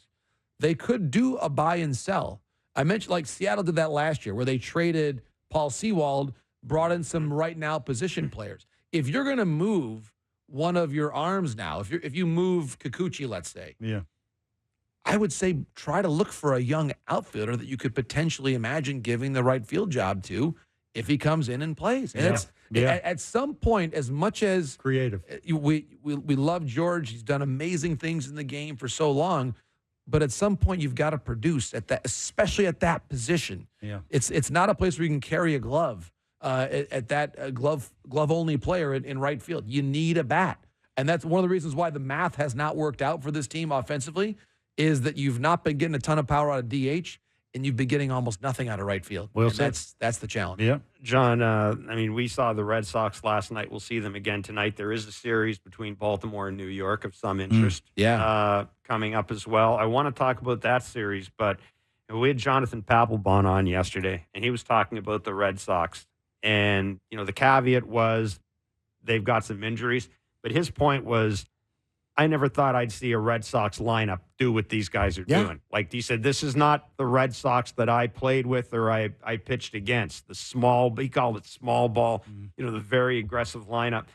they could do a buy and sell. I mentioned like Seattle did that last year where they traded Paul Sewald, brought in some right now position players. If you're going to move one of your arms now, if you move Kikuchi, let's say, I would say try to look for a young outfielder that you could potentially imagine giving the right field job to if he comes in and plays. And at some point, as much as creative, we love George, he's done amazing things in the game for so long, but at some point you've got to produce at that, especially at that position. Yeah, it's not a place where you can carry a glove at that glove only player in right field. You need a bat, and that's one of the reasons why the math has not worked out for this team offensively. Is that you've not been getting a ton of power out of DH, and you've been getting almost nothing out of right field. Well, that's the challenge. Yeah, John. I mean, we saw the Red Sox last night. We'll see them again tonight. There is a series between Baltimore and New York of some interest. Coming up as well. I want to talk about that series, but we had Jonathan Papelbon on yesterday, and he was talking about the Red Sox. And the caveat was they've got some injuries, but his point was, I never thought I'd see a Red Sox lineup do what these guys are doing. Like he said, this is not the Red Sox that I played with or I pitched against. He called it small ball, the very aggressive lineup.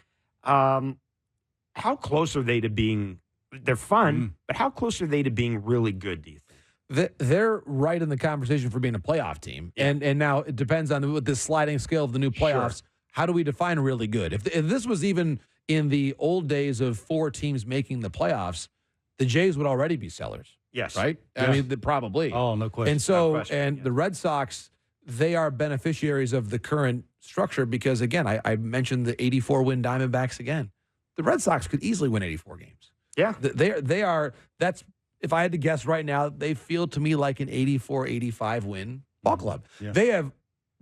How close are they to being, they're fun, but how close are they to being really good, do you think? They're right in the conversation for being a playoff team. Yeah. And now it depends on the sliding scale of the new playoffs. Sure. How do we define really good? If this was even in the old days of 4 teams making the playoffs, the Jays would already be sellers. Yes. Right? Yeah. I mean, probably. Oh, no question. And so, no question, the Red Sox, they are beneficiaries of the current structure because, again, I mentioned the 84-win Diamondbacks again. The Red Sox could easily win 84 games. Yeah. They are, that's, if I had to guess right now, they feel to me like an 84, 85 win ball club. Yeah. They have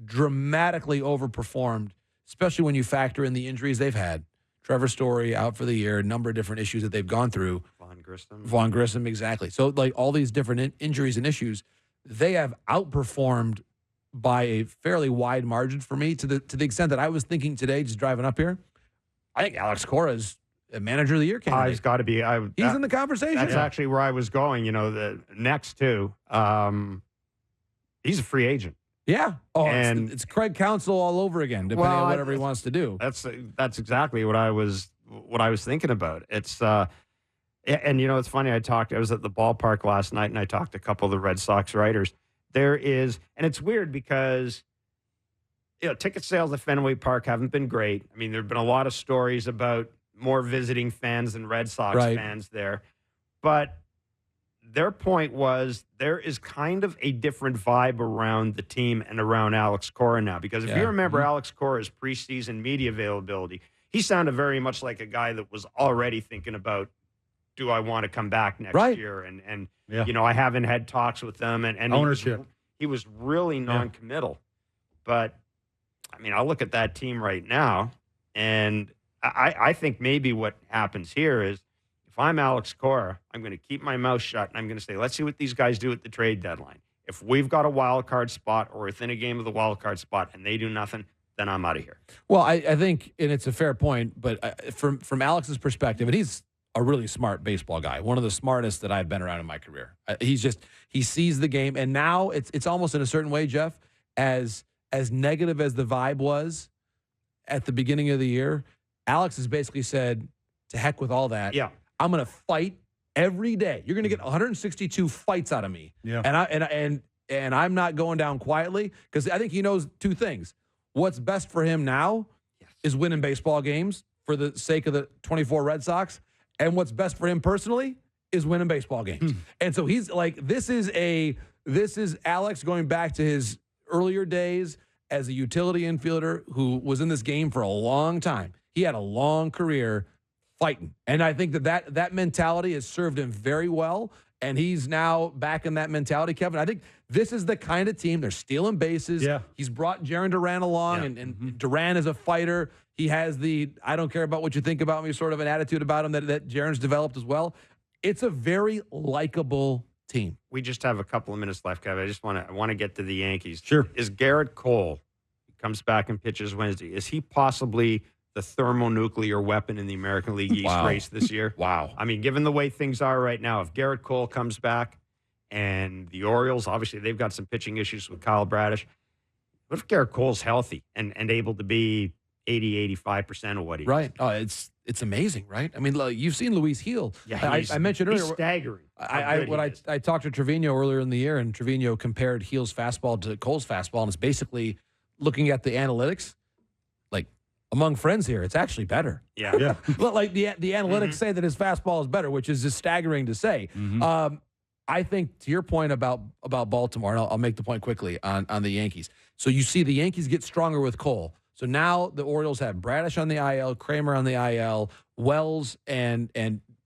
dramatically overperformed, especially when you factor in the injuries they've had. Trevor Story out for the year, a number of different issues that they've gone through. Vaughn Grissom, exactly. So, like all these different injuries and issues, they have outperformed by a fairly wide margin for me to the extent that I was thinking today, just driving up here, I think Alex Cora is a manager of the year candidate. He's got to be. He's in the conversation. That's actually where I was going. The next two, he's a free agent. Yeah. Oh, and it's Craig Counsell all over again, depending on whatever he wants to do. That's exactly what I was thinking about. It's and it's funny. I was at the ballpark last night and I talked to a couple of the Red Sox writers. And it's weird because ticket sales at Fenway Park haven't been great. I mean, there've been a lot of stories about more visiting fans than Red Sox fans there, but their point was there is kind of a different vibe around the team and around Alex Cora now. Because if you remember Alex Cora's preseason media availability, he sounded very much like a guy that was already thinking about, do I want to come back next year? And I haven't had talks with them. And ownership. He was really non-committal. But, I mean, I'll look at that team right now, and I think maybe what happens here is, if I'm Alex Cora, I'm going to keep my mouth shut, and I'm going to say, let's see what these guys do at the trade deadline. If we've got a wild card spot or within a game of the wild card spot and they do nothing, then I'm out of here. Well, I think, and it's a fair point, but from Alex's perspective, and he's a really smart baseball guy, one of the smartest that I've been around in my career. He sees the game, and now it's almost in a certain way, Jeff, as negative as the vibe was at the beginning of the year, Alex has basically said, to heck with all that. Yeah. I'm going to fight every day. You're going to get 162 fights out of me. Yeah. And I'm not going down quietly because I think he knows 2 things. What's best for him now is winning baseball games for the sake of the 24 Red Sox. And what's best for him personally is winning baseball games. And so he's like, this is Alex going back to his earlier days as a utility infielder who was in this game for a long time. He had a long career fighting. And I think that mentality has served him very well. and he's now back in that mentality, Kevin. I think this is the kind of team. They're stealing bases. Yeah. He's brought Jaron Duran along, and Duran is a fighter. He has the I don't care about what you think about me sort of an attitude about him that Jaron's developed as well. It's a very likable team. We just have a couple of minutes left, Kevin. I want to get to the Yankees. Sure. Is Garrett Cole, he comes back and pitches Wednesday, is he possibly the thermonuclear weapon in the American League East race this year? Wow. I mean, given the way things are right now, if Garrett Cole comes back and the Orioles, obviously they've got some pitching issues with Kyle Bradish. What if Garrett Cole's healthy and able to be 80, 85% of what he is? Right. Oh, it's amazing, right? I mean, you've seen Luis Gil. Yeah, I mentioned earlier. He's staggering. I talked to Trevino earlier in the year, and Trevino compared Gil's fastball to Cole's fastball, and it's basically looking at the analytics. Like among friends here, it's actually better. Yeah, yeah. But like the analytics say that his fastball is better, which is just staggering to say. I think to your point about Baltimore, and I'll make the point quickly on the Yankees. So you see the Yankees get stronger with Cole. So now the Orioles have Bradish on the IL, Kramer on the IL, Wells and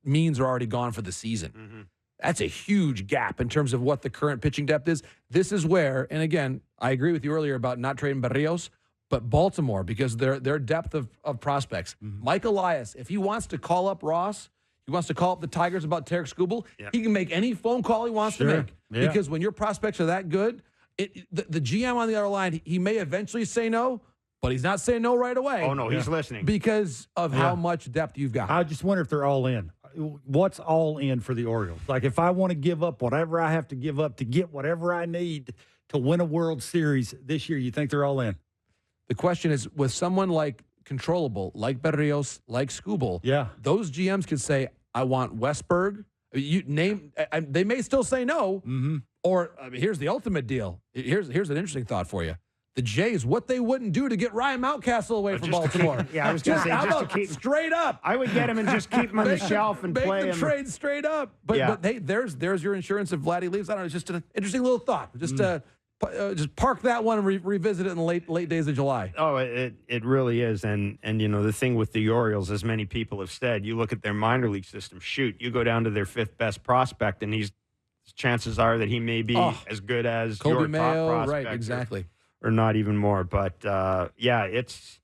Means are already gone for the season. That's a huge gap in terms of what the current pitching depth is. This is where, and again, I agree with you earlier about not trading Barrios, but Baltimore, because their depth of prospects. Mike Elias, if he wants to call up Ross, he wants to call up the Tigers about Tarek Skubal, he can make any phone call he wants to make. Yeah. Because when your prospects are that good, the GM on the other line, he may eventually say no, but he's not saying no right away. Oh, no, he's listening. Because of how much depth you've got. I just wonder if they're all in. What's all in for the Orioles? Like, if I want to give up whatever I have to give up to get whatever I need to win a World Series this year, you think they're all in? The question is, with someone like controllable, like Berrios, like Skubal, those GMs could say, I want Westberg. They may still say no. Or here's the ultimate deal. Here's an interesting thought for you. The Jays, what they wouldn't do to get Ryan Mountcastle away from Baltimore. I was going to say, just to keep straight up. I would get him and just keep him on the shelf and play him. Trade straight up. But hey, there's your insurance if Vladdy leaves. I don't know. It's just an interesting little thought. Just park that one and revisit it in the late days of July. Oh, it really is. And you know, the thing with the Orioles, as many people have said, you look at their minor league system. Shoot, you go down to their fifth best prospect, and chances are that he may be as good as Kobe your Mayo, top prospect. right? Exactly. Or not even more. But it's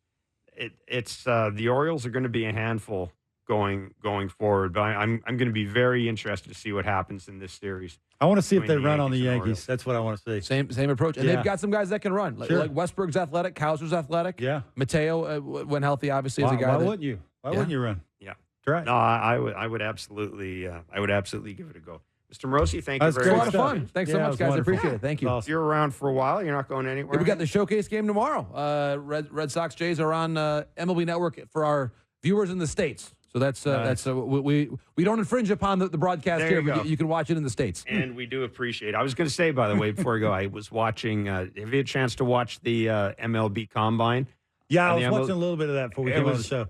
the Orioles are going to be a handful going forward. But I'm going to be very interested to see what happens in this series. I want to see if they run on the Yankees. That's what I want to see. Same approach. And they've got some guys that can run. Like Westberg's athletic, Kauser's athletic. Yeah. Mateo, when healthy, obviously, is a guy. Why wouldn't you? Why wouldn't you run? Yeah. Try. No, I would absolutely give it a go. Mr. Morosi, thank you very much. A lot of fun. Thanks so much, guys. I appreciate it. Thank you. Awesome. You're around for a while. You're not going anywhere. We got the showcase game tomorrow. Red Sox Jays are on MLB Network for our viewers in the States. So that's we don't infringe upon the broadcast here, but you can watch it in the States. And we do appreciate it. I was going to say, by the way, before I go, I was watching. Have you had a chance to watch the MLB Combine? Yeah, I was watching a little bit of that before we came on the show.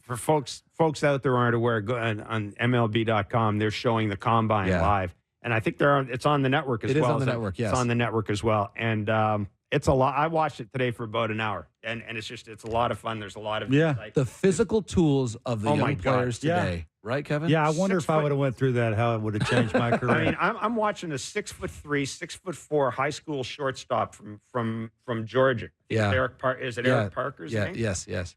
For folks out there who aren't aware, go on MLB.com. They're showing the Combine live, and I think it's on the network as well. It is on the network. Yes, it's on the network as well, and it's a lot. I watched it today for about an hour, and it's a lot of fun. There's a lot of the physical tools of the young players today, right, Kevin? Yeah, I wonder if I would have went through that, how it would have changed my career. I mean, I'm watching a 6'3", 6'4" high school shortstop from Georgia. Yeah, Eric Eric Parker's name? Yes.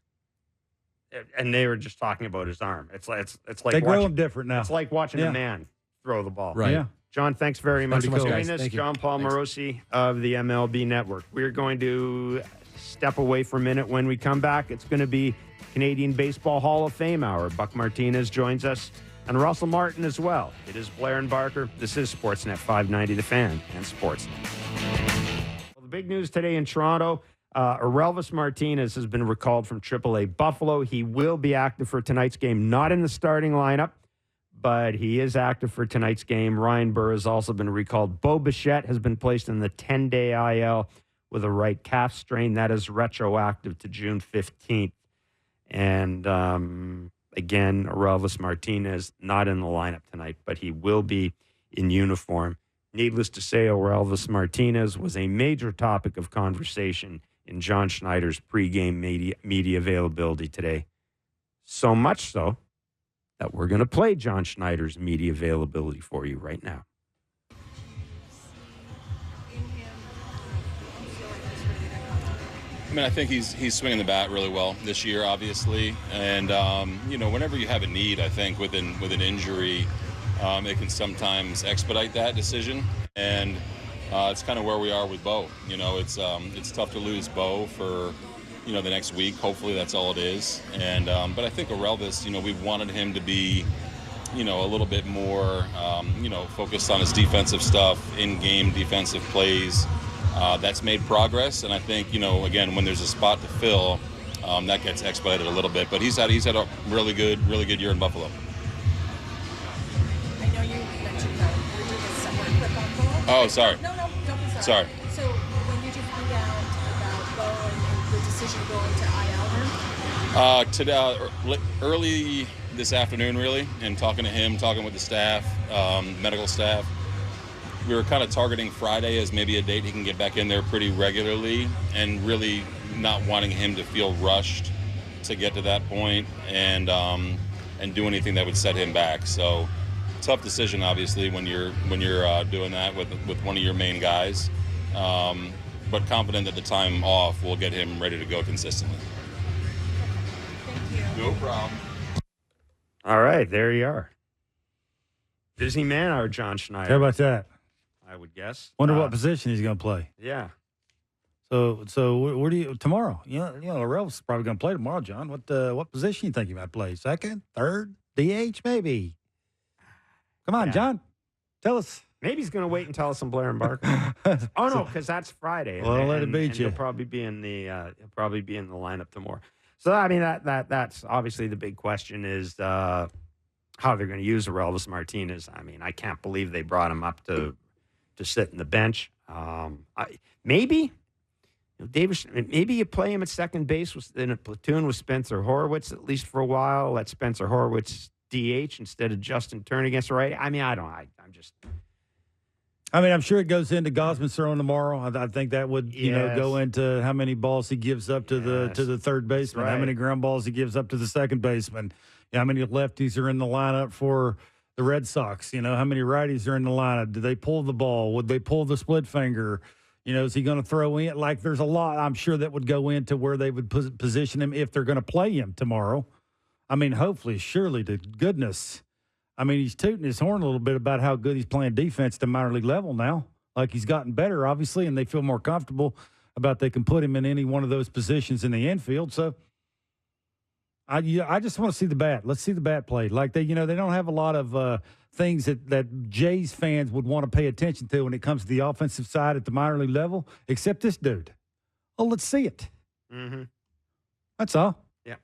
And they were just talking about his arm. It's like they grow them different now. It's like watching a man throw the ball. Right. Yeah. John, thanks very much for doing this. Thank you. John Paul Morosi of the MLB Network. We're going to step away for a minute. When we come back, it's going to be Canadian Baseball Hall of Fame hour. Buck Martinez joins us, and Russell Martin as well. It is Blair and Barker. This is Sportsnet 590, The Fan, and Sportsnet. Well, the big news today in Toronto, Orelvis Martinez has been recalled from AAA Buffalo. He will be active for tonight's game, not in the starting lineup, but he is active for tonight's game. Ryan Burr has also been recalled. Bo Bichette has been placed in the 10-day IL with a right calf strain. That is retroactive to June 15th. And again, Orelvis Martinez not in the lineup tonight, but he will be in uniform. Needless to say, Orelvis Martinez was a major topic of conversation in John Schneider's pregame media availability today. So much so that we're going to play John Schneider's media availability for you right now. I mean, I think he's swinging the bat really well this year, obviously. And, whenever you have a need, I think, with an injury, it can sometimes expedite that decision. And it's kind of where we are with Bo. It's tough to lose Bo for, the next week. Hopefully that's all it is. And but I think Orelvis, we wanted him to be, a little bit more, focused on his defensive stuff, in-game defensive plays. That's made progress, and I think, again, when there's a spot to fill, that gets expedited a little bit. But he's had a really good year in Buffalo. I know you mentioned that we're doing a separate clip on Bo. Oh, sorry. No, don't be sorry. Sorry. So when did you find out about Bo and the decision going to IL him? Early this afternoon, really, and talking to him, talking with the staff, medical staff. We were kind of targeting Friday as maybe a date he can get back in there pretty regularly, and really not wanting him to feel rushed to get to that point and do anything that would set him back. So tough decision, obviously, when you're doing that with one of your main guys, but confident that the time off will get him ready to go consistently. Thank you. No problem. All right, there you are. Busy man, our John Schneider. How about that? I would guess. Wonder what position he's going to play. Yeah. So where do you tomorrow? Orelvis is probably going to play tomorrow, John. What position you think he might play? Second, third, DH, maybe. Come on, Yeah. John, tell us. Maybe he's going to wait and tell us some Blair and Barker. Oh no, because that's Friday. Well, let it beat and you. He'll probably be in the lineup tomorrow. So I mean that's obviously the big question is how they're going to use Orelvis Martinez. I mean, I can't believe they brought him up to sit in the bench. Maybe Davis. Maybe you play him at second base in a platoon with Spencer Horwitz at least for a while. Let Spencer Horwitz DH instead of Justin Turner against the right. I mean, I'm sure it goes into Gosman's throwing tomorrow. I think that would go into how many balls he gives up to the third baseman, right. How many ground balls he gives up to the second baseman, how many lefties are in the lineup for the Red Sox. How many righties are in the lineup? Do they pull the ball? Would they pull the split finger? Is he going to throw in? Like, there's a lot, I'm sure, that would go into where they would position him if they're going to play him tomorrow. I mean, hopefully, surely, to goodness. I mean, he's tooting his horn a little bit about how good he's playing defense at the minor league level now. Like, he's gotten better, obviously, and they feel more comfortable about they can put him in any one of those positions in the infield. So, I just want to see the bat. Let's see the bat played. Like, they don't have a lot of things that Jays fans would want to pay attention to when it comes to the offensive side at the minor league level, except this dude. Well, let's see it. Mm-hmm. That's all. Yeah.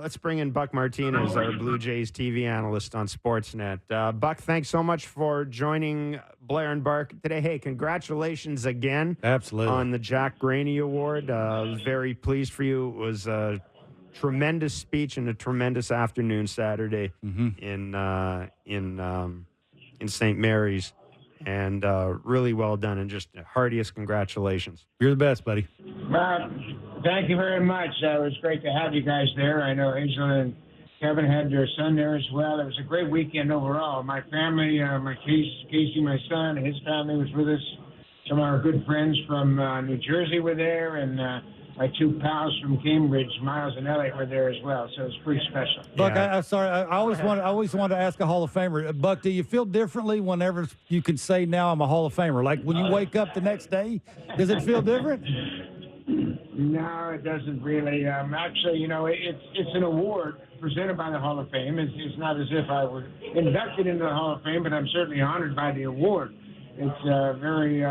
Let's bring in Buck Martinez, our Blue Jays TV analyst on Sportsnet. Buck, thanks so much for joining Blair and Barker today. Hey, congratulations again. Absolutely. On the Jack Graney Award. I was very pleased for you. It was a tremendous speech and a tremendous afternoon Saturday in St. Mary's. And really well done, and just heartiest congratulations. You're the best, buddy. Thank you very much. It was great to have you guys there. I know Angela and Kevin had their son there as well. It was a great weekend overall. My family, Casey, my son, his family was with us. Some of our good friends from New Jersey were there, and my two pals from Cambridge, Miles and Elliot, were there as well. So it was pretty special. Buck, I'm sorry. I always want to ask a Hall of Famer. Buck, do you feel differently whenever you can say now I'm a Hall of Famer? Like when you wake up the next day, does it feel different? No, it doesn't really. Actually, it's an award presented by the Hall of Fame. It's not as if I were inducted into the Hall of Fame, but I'm certainly honored by the award. It's very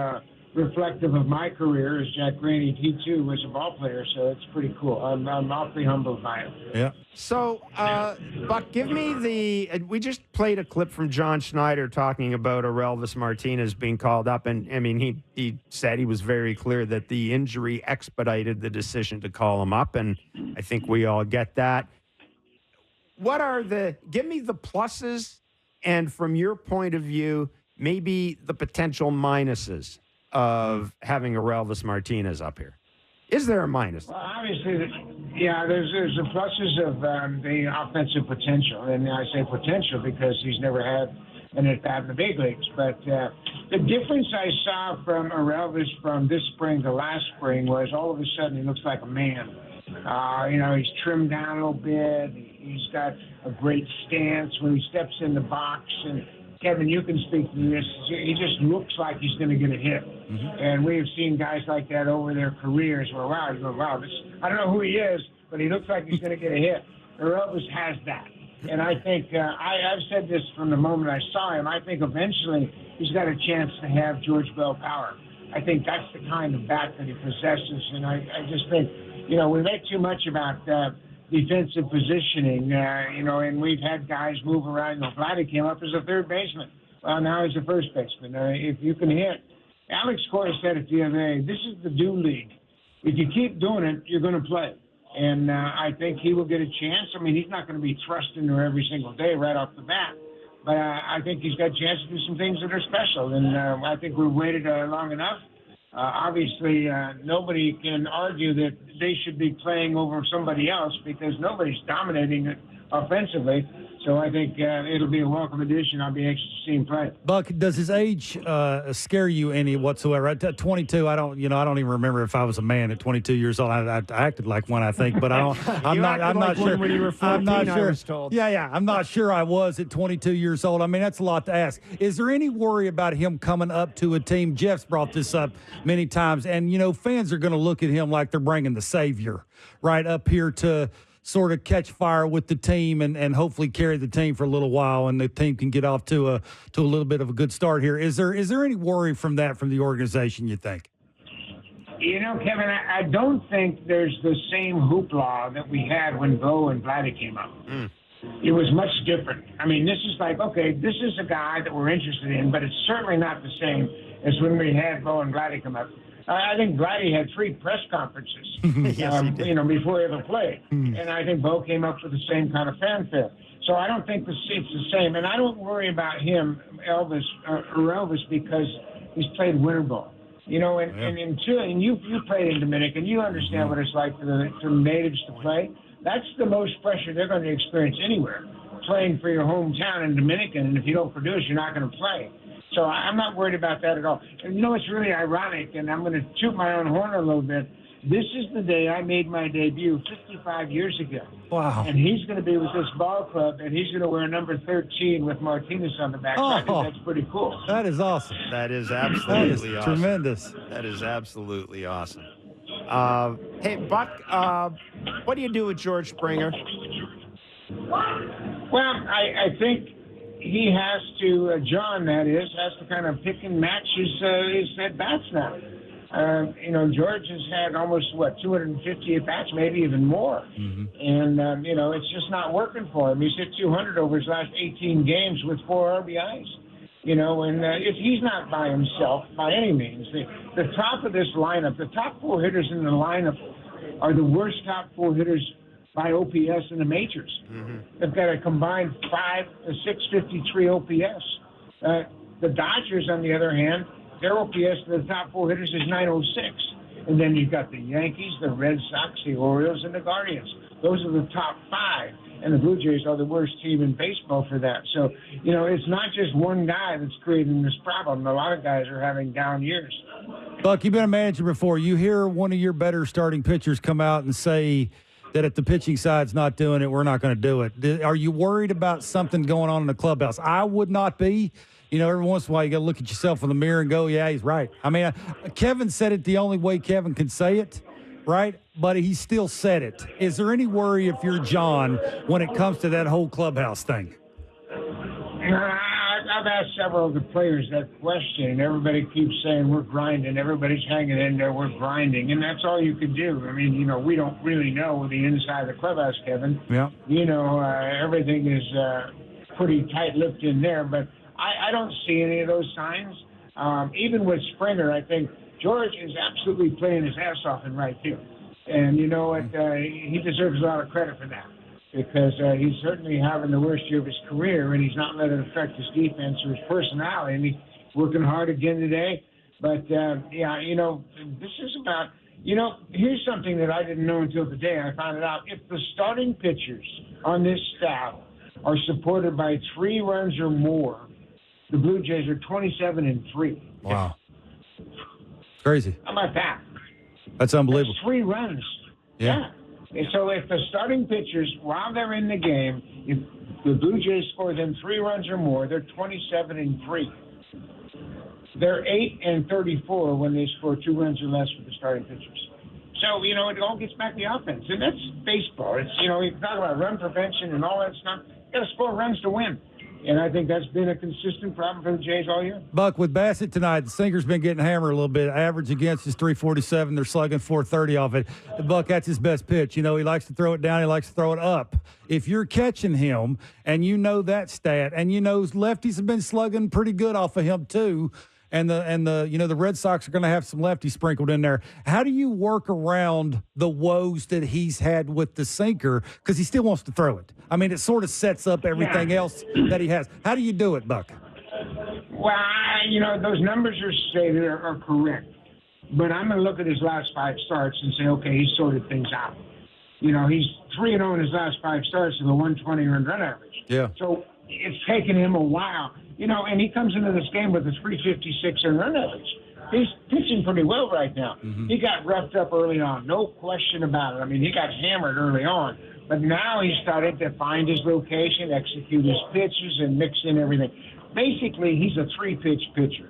reflective of my career as Jack Graney. He too was a ball player, so it's pretty cool. I'm awfully humbled by it. Yeah. So, Buck, give me we just played a clip from John Schneider talking about Orelvis Martinez being called up, and I mean he said he was very clear that the injury expedited the decision to call him up, and I think we all get that. Give me the pluses, and from your point of view, maybe the potential minuses of having Orelvis Martinez up here. Is there a minus? Well, obviously, Yeah, there's the pluses of the offensive potential, and I say potential because he's never had an at-bat in the big leagues. But the difference I saw from Orelvis from this spring to last spring was all of a sudden he looks like a man. He's trimmed down a little bit. He's got a great stance when he steps in the box. And Kevin, you can speak to this. He just looks like he's going to get a hit. Mm-hmm. And we have seen guys like that over their careers where, wow, you go, wow, I don't know who he is, but he looks like he's going to get a hit. Orelvis has that. And I think, I've said this from the moment I saw him, I think eventually he's got a chance to have George Bell power. I think that's the kind of bat that he possesses. And I just think, we make too much about defensive positioning, and we've had guys move around. Vladdy came up as a third baseman. Well, now he's a first baseman. If you can hit, Alex Cora said it the other day, this is the do league. If you keep doing it, you're going to play. And I think he will get a chance. I mean, he's not going to be thrust in there every single day right off the bat. But I think he's got a chance to do some things that are special. And I think we've waited long enough. Obviously, nobody can argue that they should be playing over somebody else because nobody's dominating it offensively. So I think it'll be a welcome addition. I'll be anxious to see him play. Buck, does his age scare you any whatsoever? At 22, I don't even remember if I was a man at 22 years old. I acted like one, I think, but I'm not sure. When you were 14, I'm not sure. I was told. Yeah, I'm not sure I was at 22 years old. I mean, that's a lot to ask. Is there any worry about him coming up to a team? Jeff's brought this up many times, and fans are going to look at him like they're bringing the savior right up here to sort of catch fire with the team and hopefully carry the team for a little while, and the team can get off to a little bit of a good start here. Is there any worry from the organization, you think? Kevin, I don't think there's the same hoopla that we had when Bo and Vladdy came up. It was much different. I mean, this is like, okay, this is a guy that we're interested in, but it's certainly not the same as when we had Bo and Vladdy come up. I think Vladdy had 3 press conferences, yes, he did. Before he ever played. And I think Bo came up with the same kind of fanfare. So I don't think it's the same. And I don't worry about him, Orelvis, because he's played winter ball. And in Chile, and you played in Dominican, you understand what it's like for the natives to play. That's the most pressure they're going to experience anywhere, playing for your hometown in Dominican. And if you don't produce, you're not going to play. So I'm not worried about that at all. And it's really ironic, and I'm going to toot my own horn a little bit. This is the day I made my debut 55 years ago. Wow. And he's going to be with this ball club, and he's going to wear number 13 with Martinez on the back. I think that's pretty cool. That is awesome. That is absolutely awesome. Tremendous. That is absolutely awesome. Hey, Buck, what do you do with George Springer? Well, I think he has to, John, that is, has to kind of pick and match his at-bats now. George has had almost, 250 at-bats, maybe even more. Mm-hmm. And, it's just not working for him. He's hit 200 over his last 18 games with 4 RBIs. And if he's not by himself, by any means, the top of this lineup, the top 4 hitters in the lineup are the worst top 4 hitters by OPS in the majors. Mm-hmm. They've got a combined 653 OPS. The Dodgers, on the other hand, their OPS for the top 4 hitters is 906. And then you've got the Yankees, the Red Sox, the Orioles, and the Guardians. Those are the top 5. And the Blue Jays are the worst team in baseball for that. So, it's not just one guy that's creating this problem. A lot of guys are having down years. Buck, you've been a manager before. You hear one of your better starting pitchers come out and say that if the pitching side's not doing it, we're not going to do it. Are you worried about something going on in the clubhouse? I would not be. Every once in a while you got to look at yourself in the mirror and go, yeah, he's right. I mean, Kevin said it the only way Kevin can say it, right? But he still said it. Is there any worry if you're John when it comes to that whole clubhouse thing? I've asked several of the players that question, and everybody keeps saying we're grinding. Everybody's hanging in there. We're grinding, and that's all you can do. I mean, we don't really know the inside of the clubhouse, Kevin. Yeah. Everything is pretty tight-lipped in there, but I don't see any of those signs. Even with Springer, I think George is absolutely playing his ass off in right field. And you know what? He deserves a lot of credit for that because he's certainly having the worst year of his career, and he's not letting it affect his defense or his personality. And he's working hard again today. But, this is about Here's something that I didn't know until today. I found it out. If the starting pitchers on this staff are supported by 3 runs or more, the Blue Jays are 27-3. Wow. Crazy. How about that? That's unbelievable. That's 3 runs. Yeah. And so if the starting pitchers, while they're in the game, if the Blue Jays score them 3 runs or more, they're 27-3. They're 8-34 when they score 2 runs or less for the starting pitchers. So, it all gets back to the offense. And that's baseball. It's, you talk about run prevention and all that stuff. You got to score runs to win. And I think that's been a consistent problem for the Jays all year. Buck, with Bassett tonight, the sinker's been getting hammered a little bit. Average against is 347. They're slugging 430 off it. Buck, that's his best pitch. He likes to throw it down. He likes to throw it up. If you're catching him and that stat, and lefties have been slugging pretty good off of him too, and the Red Sox are going to have some lefties sprinkled in there. How do you work around the woes that he's had with the sinker? Because he still wants to throw it. I mean, it sort of sets up everything else that he has. How do you do it, Buck? Well, those numbers are stated are correct. But I'm going to look at his last 5 starts and say, okay, he's sorted things out. He's 3-0 in his last 5 starts with a 120 run average. Yeah. So it's taken him a while. And he comes into this game with a 356 run average. He's pitching pretty well right now. Mm-hmm. He got roughed up early on, no question about it. I mean, he got hammered early on. But now he's started to find his location, execute his pitches, and mix in everything. Basically, he's a 3-pitch pitcher.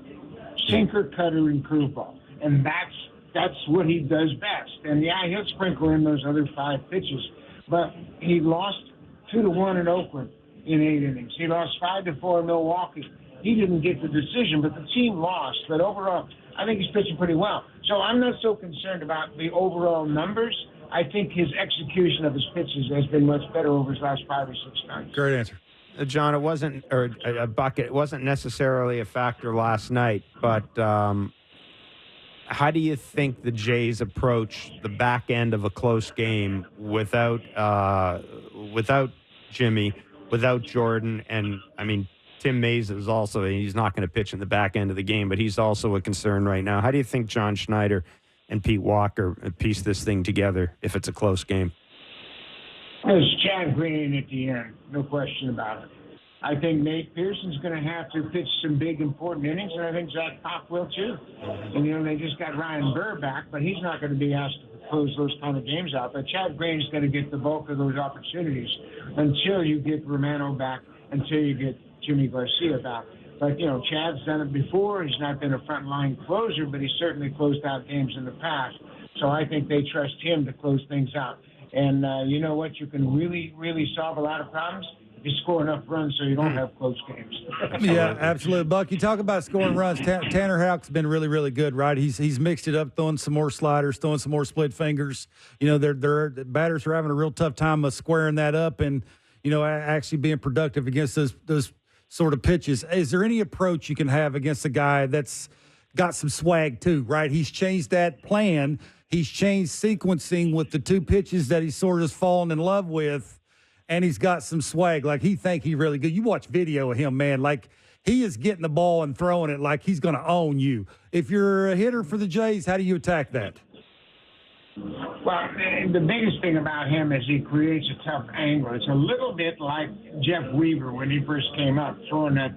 Sinker, cutter, and curveball. And that's what he does best. And, he'll sprinkle in those other 5 pitches. But he lost 2-1 in Oakland in 8 innings. He lost 5-4 in Milwaukee. He didn't get the decision, but the team lost. But overall, I think he's pitching pretty well. So I'm not so concerned about the overall numbers. I think his execution of his pitches has been much better over his last 5 or 6 times. Great answer. John, it wasn't, or a bucket, it wasn't necessarily a factor last night, but how do you think the Jays approach the back end of a close game without Jimmy, without Jordan, and Tim Mays is also, he's not going to pitch in the back end of the game, but he's also a concern right now. How do you think John Schneider and Pete Walker piece this thing together if it's a close game? There's Chad Green at the end, no question about it. I think Nate Pearson's going to have to pitch some big, important innings, and I think Zach Pop will too. And, they just got Ryan Burr back, but he's not going to be asked to close those kind of games out. But Chad Green's going to get the bulk of those opportunities until you get Romano back, until you get Jimmy Garcia back. But, Chad's done it before. He's not been a frontline closer, but he's certainly closed out games in the past. So I think they trust him to close things out. And you know what? You can really, really solve a lot of problems if you score enough runs so you don't have close games. Yeah, absolutely. Buck, you talk about scoring runs. Tanner Houck's been really, really good, right? He's mixed it up, throwing some more sliders, throwing some more split fingers. Their batters are having a real tough time of squaring that up and, actually being productive against those sort of pitches. Is there any approach you can have against a guy that's got some swag too, right? He's changed that plan. He's changed sequencing with the 2 pitches that he's sort of fallen in love with, and he's got some swag. Like, he's really good. You watch video of him, man. Like, he is getting the ball and throwing it like he's going to own you. If you're a hitter for the Jays, how do you attack that? Well, the biggest thing about him is he creates a tough angle. It's a little bit like Jeff Weaver when he first came up, throwing that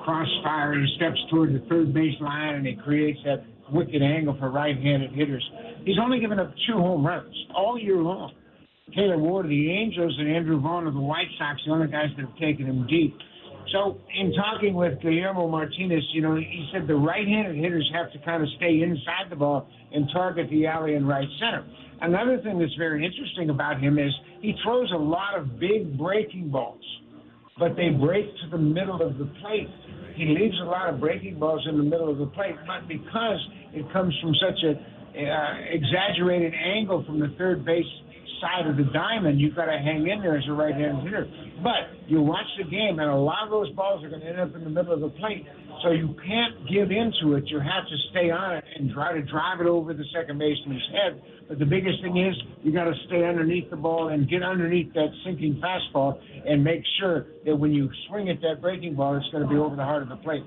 crossfire. He steps toward the third base line, and he creates that wicked angle for right-handed hitters. He's only given up 2 home runs all year long. Taylor Ward of the Angels and Andrew Vaughn of the White Sox, the only guys that have taken him deep. So in talking with Guillermo Martinez, he said the right-handed hitters have to kind of stay inside the ball and target the alley and right center. Another thing that's very interesting about him is he throws a lot of big breaking balls, but they break to the middle of the plate. He leaves a lot of breaking balls in the middle of the plate, but because it comes from such an exaggerated angle from the third base side of the diamond, you've got to hang in there as a right-handed hitter. But you watch the game, and a lot of those balls are going to end up in the middle of the plate, so you can't give into it. You have to stay on it and try to drive it over the second baseman's head. But the biggest thing is you got to stay underneath the ball and get underneath that sinking fastball and make sure that when you swing at that breaking ball, it's going to be over the heart of the plate.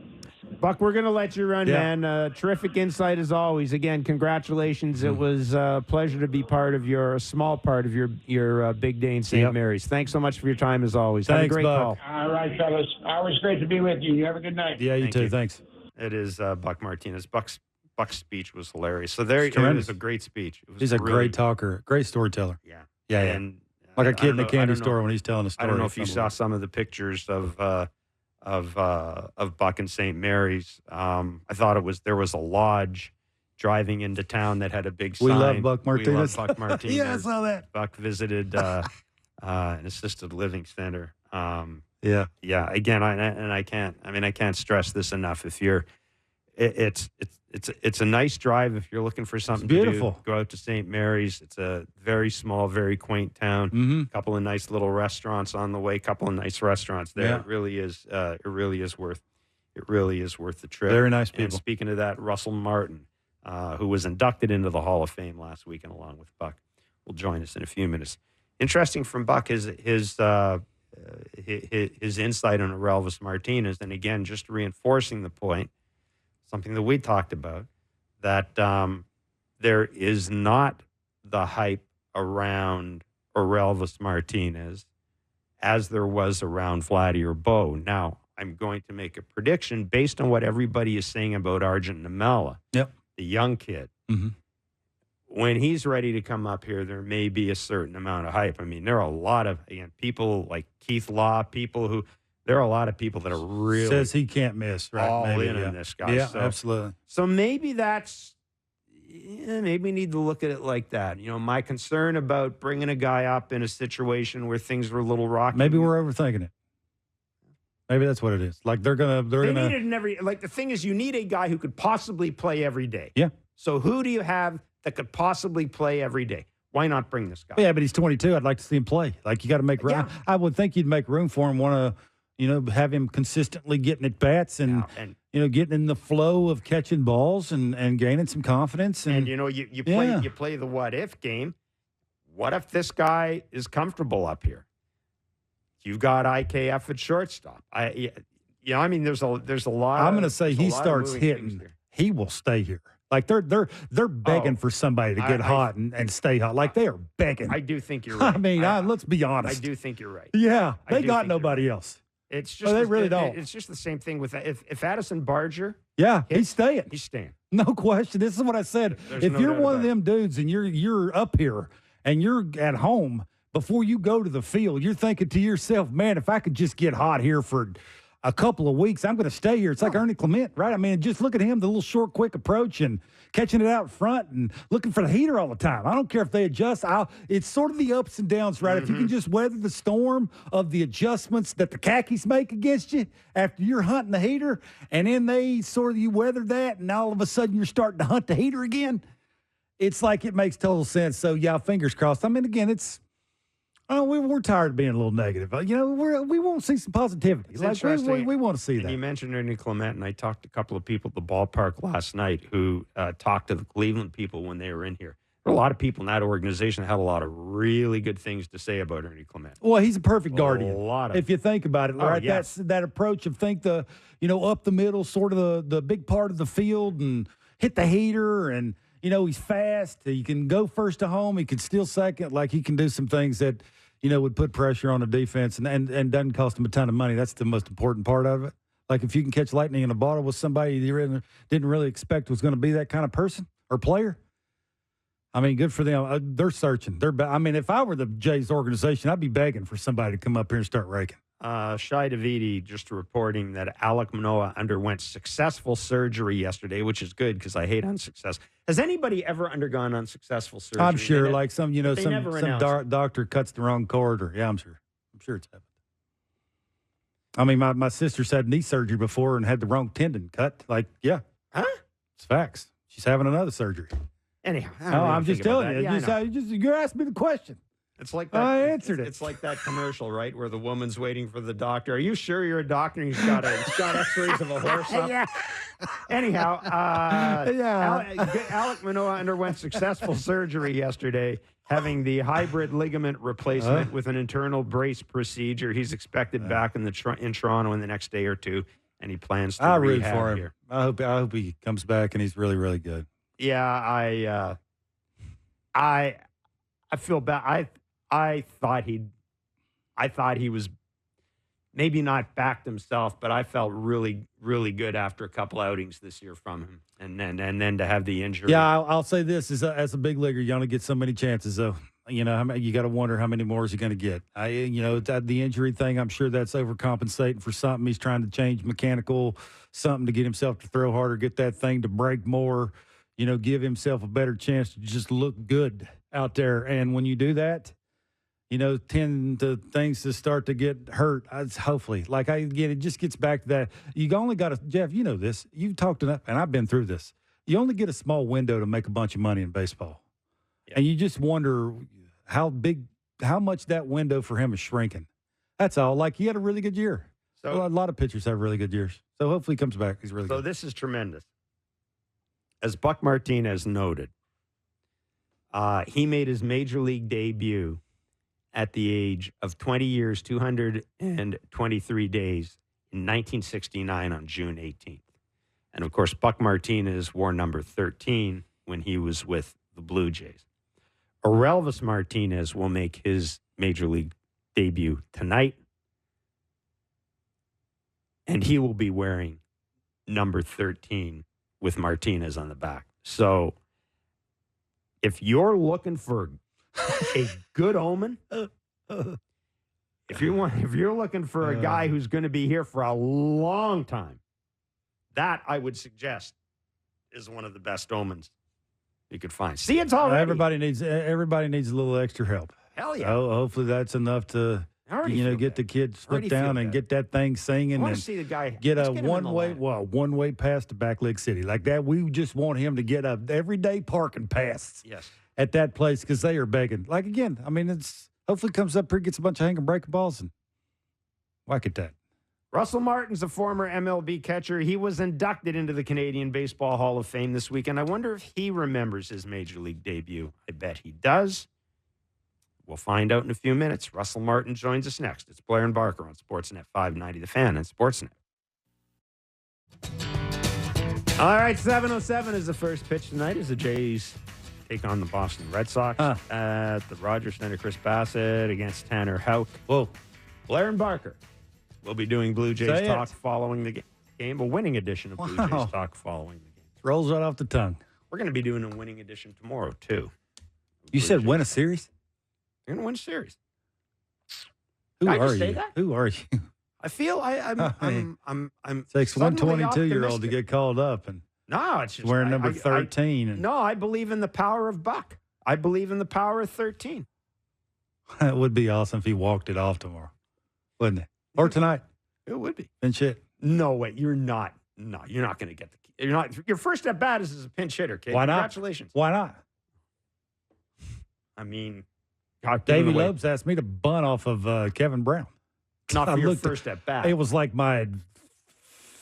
Buck, we're going to let you run, Yeah. man. Terrific insight as always. Again, congratulations. It was a pleasure to be a small part of your big day in St. Yep. Mary's. Thanks so much for your time as always. Have a Thanks, great Buck. call. All right, fellas. Always great to be with you. You have a good night. Yeah, you Thank too. you. Thanks. It is Buck Martinez. Buck's speech was hilarious. So there, it tremendous. was a great speech. It was He's a really- great talker, great storyteller. Yeah. Yeah, yeah. And Like I a kid in don't a know- I candy don't know- store when he's telling a I story. don't know if you It's saw some of the pictures of Buck and St. Mary's. I thought there was a lodge driving into town that had a big sign. We love Buck We Martinez. love Buck Martinez. Yeah, I saw that. Buck visited an assisted living center. Yeah. Yeah. Again, I can't stress this enough. If you're, it's a nice drive if you're looking for something to beautiful. do. Go out to St. Mary's. It's a very small, very quaint town. Mm-hmm. A couple of nice little restaurants on the way. Couple of nice restaurants there. Yeah. It really is. It really is worth the trip. Very nice And people. speaking of that, Russell Martin, who was inducted into the Hall of Fame last weekend along with Buck, will join us in a few minutes. Interesting from Buck is his insight on Orelvis Martinez, and again, just reinforcing the point, something that we talked about, that there is not the hype around Orelvis Martinez as there was around Vladdy or Bo. Now, I'm going to make a prediction based on what everybody is saying about Argent Namela, Yep. the young kid. Mm-hmm. When he's ready to come up here, there may be a certain amount of hype. I mean, there are a lot of people like Keith Law, there are a lot of people that are really Says he can't miss, right? all Maybe, in yeah. on this guy. Yeah, So- absolutely. So maybe maybe we need to look at it like that. You know, my concern about bringing a guy up in a situation where things are a little rocky. Maybe we're overthinking it. Maybe that's what it is. Like they're They gonna. need it in every. Like the thing is, you need a guy who could possibly play every day. Yeah. So who do you have that could possibly play every day? Why not bring this guy? Yeah, but he's 22. I'd like to see him play. Like you got to make room. Yeah. I would think you'd make room for him. Want to, have him consistently getting at bats and And getting in the flow of catching balls and gaining some confidence. And, you Yeah. play the what if game. What if this guy is comfortable up here? You've got IKF at shortstop. There's a lot. I'm going to say there's a he lot of starts moving things hitting. here. He will stay here. Like they're begging for somebody to get hot and stay hot. Like they are begging. I do think you're right. I mean, let's be I honest. do think you're right. Yeah, I they do got think you're nobody else. It's just they really don't. It's just the same thing with if Addison Barger, Yeah, he's staying. he's staying. No question. This is what I said. There's If no you're doubt one of about it. them dudes and you're up here and you're at home, before you go to the field, you're thinking to yourself, man, if I could just get hot here for a couple of weeks, I'm going to stay here. It's like Ernie Clement, right? I mean, just look at him, the little short, quick approach and catching it out front and looking for the heater all the time. I don't care if they adjust. It's sort of the ups and downs, right? If you can just weather the storm of the adjustments that the khakis make against you after you're hunting the heater, and then you weather that, and all of a sudden you're starting to hunt the heater again, it's like it makes total sense. So, yeah, fingers crossed. I mean, again, we're tired of being a little negative. We won't see some positivity. It's Like interesting. we want to see And that. you mentioned Ernie Clement, and I talked to a couple of people at the ballpark last night who talked to the Cleveland people when they were in here. There were a lot of people in that organization that had a lot of really good things to say about Ernie Clement. Well, he's a perfect guardian. A lot of If you think about it, Oh, right? yes. That's that approach of think up the middle, sort of the big part of the field, and hit the heater, and he's fast. He can go first to home. He can steal second. Like he can do some things that would put pressure on the defense and doesn't cost him a ton of money. That's the most important part of it. Like if you can catch lightning in a bottle with somebody you didn't really expect was going to be that kind of person or player. I mean, good for them. They're searching. If I were the Jays organization, I'd be begging for somebody to come up here and start raking. Shai Davidi just reporting that Alek Manoah underwent successful surgery yesterday, which is good because I hate unsuccess. Has anybody ever undergone unsuccessful surgery? I'm sure, like some never announce doctor cuts the wrong cord, or I'm sure it's happened. I mean, my sister's had knee surgery before and had the wrong tendon cut. Like, yeah, Huh? it's facts. She's having another surgery. Anyhow, I'm just telling you. Yeah, I know. You asked me the question. It's like that. I answered it. It's like that commercial, right, where the woman's waiting for the doctor. Are you sure you're a doctor? And he's got X-rays of a horse up. Yeah. Anyhow, Yeah. Alek Manoah underwent successful surgery yesterday, having the hybrid ligament replacement with an internal brace procedure. He's expected back in Toronto in the next day or two. and he plans to I root rehab for him. here. I hope he comes back and he's really, really good. Yeah, I feel bad. I thought he was maybe not backed himself, but I felt really, really good after a couple outings this year from him, and then to have the injury. Yeah, I'll say this: as a big leaguer, you only get so many chances, though. You know, you got to wonder how many more is he going to get. The injury thing, I'm sure that's overcompensating for something. He's trying to change mechanical something to get himself to throw harder, get that thing to break more. You know, give himself a better chance to just look good out there. And when you do that, you know, tend to things to start to get hurt. Hopefully, it just gets back to that. You only got Jeff. You know this. You've talked enough, and I've been through this. You only get a small window to make a bunch of money in baseball, and you just wonder how much that window for him is shrinking. That's all. Like, he had a really good year. So a lot of pitchers have really good years. So hopefully he comes back. He's really good. So this is tremendous. As Buck Martinez noted, he made his major league debut at the age of 20 years, 223 days in 1969 on June 18th. And, of course, Buck Martinez wore number 13 when he was with the Blue Jays. Orelvis Martinez will make his major league debut tonight, and he will be wearing number 13 with Martinez on the back. So if you're looking for a good omen, if you're looking for a guy who's going to be here for a long time, that I would suggest is one of the best omens you could find. See, it's already. Everybody needs a little extra help. Hell yeah. Hopefully that's enough to get the kids put down and get that thing singing. I want and to see the guy get a one-way pass to Back Lake City like that. We just want him to get a everyday parking pass. Yes. At that place, because they are begging. Like, again, I mean, it's hopefully comes up here, gets a bunch of hanging breaking balls and whack at that. Russell Martin's a former MLB catcher. He was inducted into the Canadian Baseball Hall of Fame this weekend. I wonder if he remembers his major league debut. I bet he does. We'll find out in a few minutes. Russell Martin joins us next. It's Blair and Barker on Sportsnet 590 The Fan and Sportsnet. All right, 7:07 is the first pitch tonight as the Jays take on the Boston Red Sox at the Rogers Center. Chris Bassett against Tanner Houck. Whoa. Blair and Barker will be doing Blue Jays talk following the game, a winning edition of Blue Jays talk following the game. Rolls right off the tongue. We're going to be doing a winning edition tomorrow, too. You said win a series? You're going to win a series. Who Did I are just say you? that? Who are you? I feel I'm takes one suddenly 22-year-old to get called up and no, it's just wearing number 13. No, I believe in the power of Buck. I believe in the power of 13. It would be awesome if he walked it off tomorrow, wouldn't it? Or tonight. It would be. Pinch hit. No way. You're not. No, you're not going to get the. You're not. Your first at bat is as a pinch hitter. Kid. Why not? Congratulations. Why not? I mean, Davey Loebs asked me to bunt off of Kevin Brown. Not for your first at bat. It was like my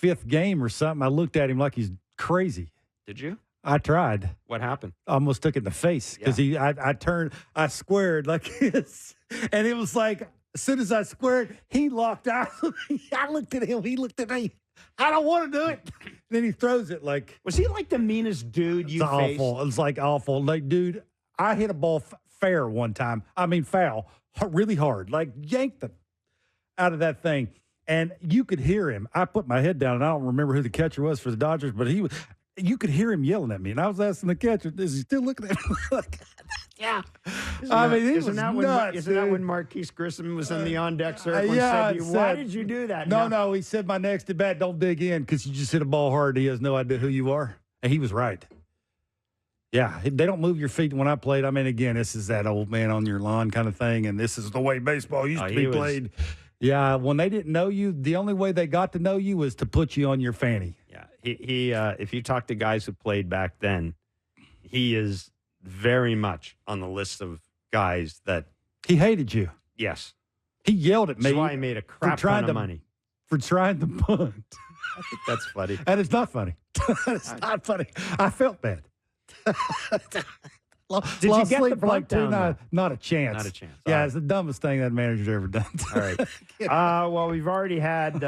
5th game or something. I looked at him like he's crazy. Did you? I tried. What happened? I almost took it in the face because I squared like this, and it was like as soon as I squared, he locked out. I looked at him. He looked at me. I don't want to do it. Then he throws it like. Was he like the meanest dude you faced? Awful. It was like awful. Like, dude, I hit a ball fair one time. I mean, foul, really hard. Like, yanked it out of that thing. And you could hear him. I put my head down, and I don't remember who the catcher was for the Dodgers, but you could hear him yelling at me. And I was asking the catcher, is he still looking at me? Like, yeah. Isn't that when Marquise Grissom was in the on-deck circle and said, why did you do that? No, he said, my next at bat, don't dig in because you just hit a ball hard. He has no idea who you are. And he was right. Yeah, they don't move your feet. When I played, I mean, again, this is that old man on your lawn kind of thing, and this is the way baseball used to be played. Yeah, when they didn't know you, the only way they got to know you was to put you on your fanny. Yeah, he if you talk to guys who played back then, he is very much on the list of guys that he hated you. Yes, he yelled at me. That's why he made a crap ton of money for trying to punt. I think that's funny. And it's not funny. It's not funny. I felt bad. Did you Lost get sleep the for like bunt 2 down, nights. Not a chance. Not a chance. Yeah, All right. it's the dumbest thing that manager's ever done. All right. Well, we've already had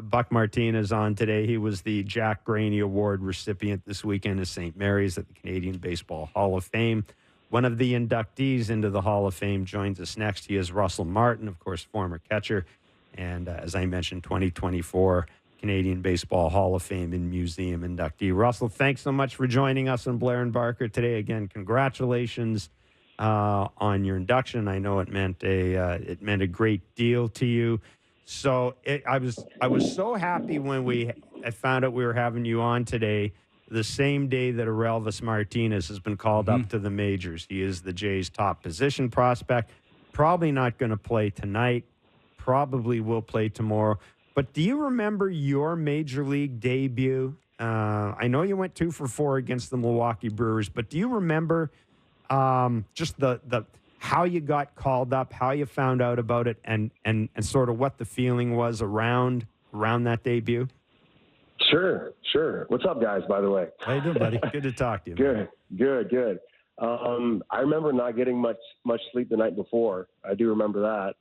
Buck Martinez on today. He was the Jack Graney Award recipient this weekend at St. Mary's at the Canadian Baseball Hall of Fame. One of the inductees into the Hall of Fame joins us next. He is Russell Martin, of course, former catcher. And as I mentioned, 2024 Canadian Baseball Hall of Fame and Museum inductee. Russell, thanks so much for joining us on Blair and Barker today. Again, congratulations on your induction. I know it meant a great deal to you. So I was so happy when I found out we were having you on today, the same day that Orelvis Martinez has been called up to the majors. He is the Jays' top position prospect. Probably not going to play tonight. Probably will play tomorrow. But do you remember your major league debut? I know you went 2 for 4 against the Milwaukee Brewers, but do you remember just the how you got called up, how you found out about it, and sort of what the feeling was around that debut? Sure. What's up, guys, by the way? How you doing, buddy? Good to talk to you. Good. I remember not getting much sleep the night before. I do remember that.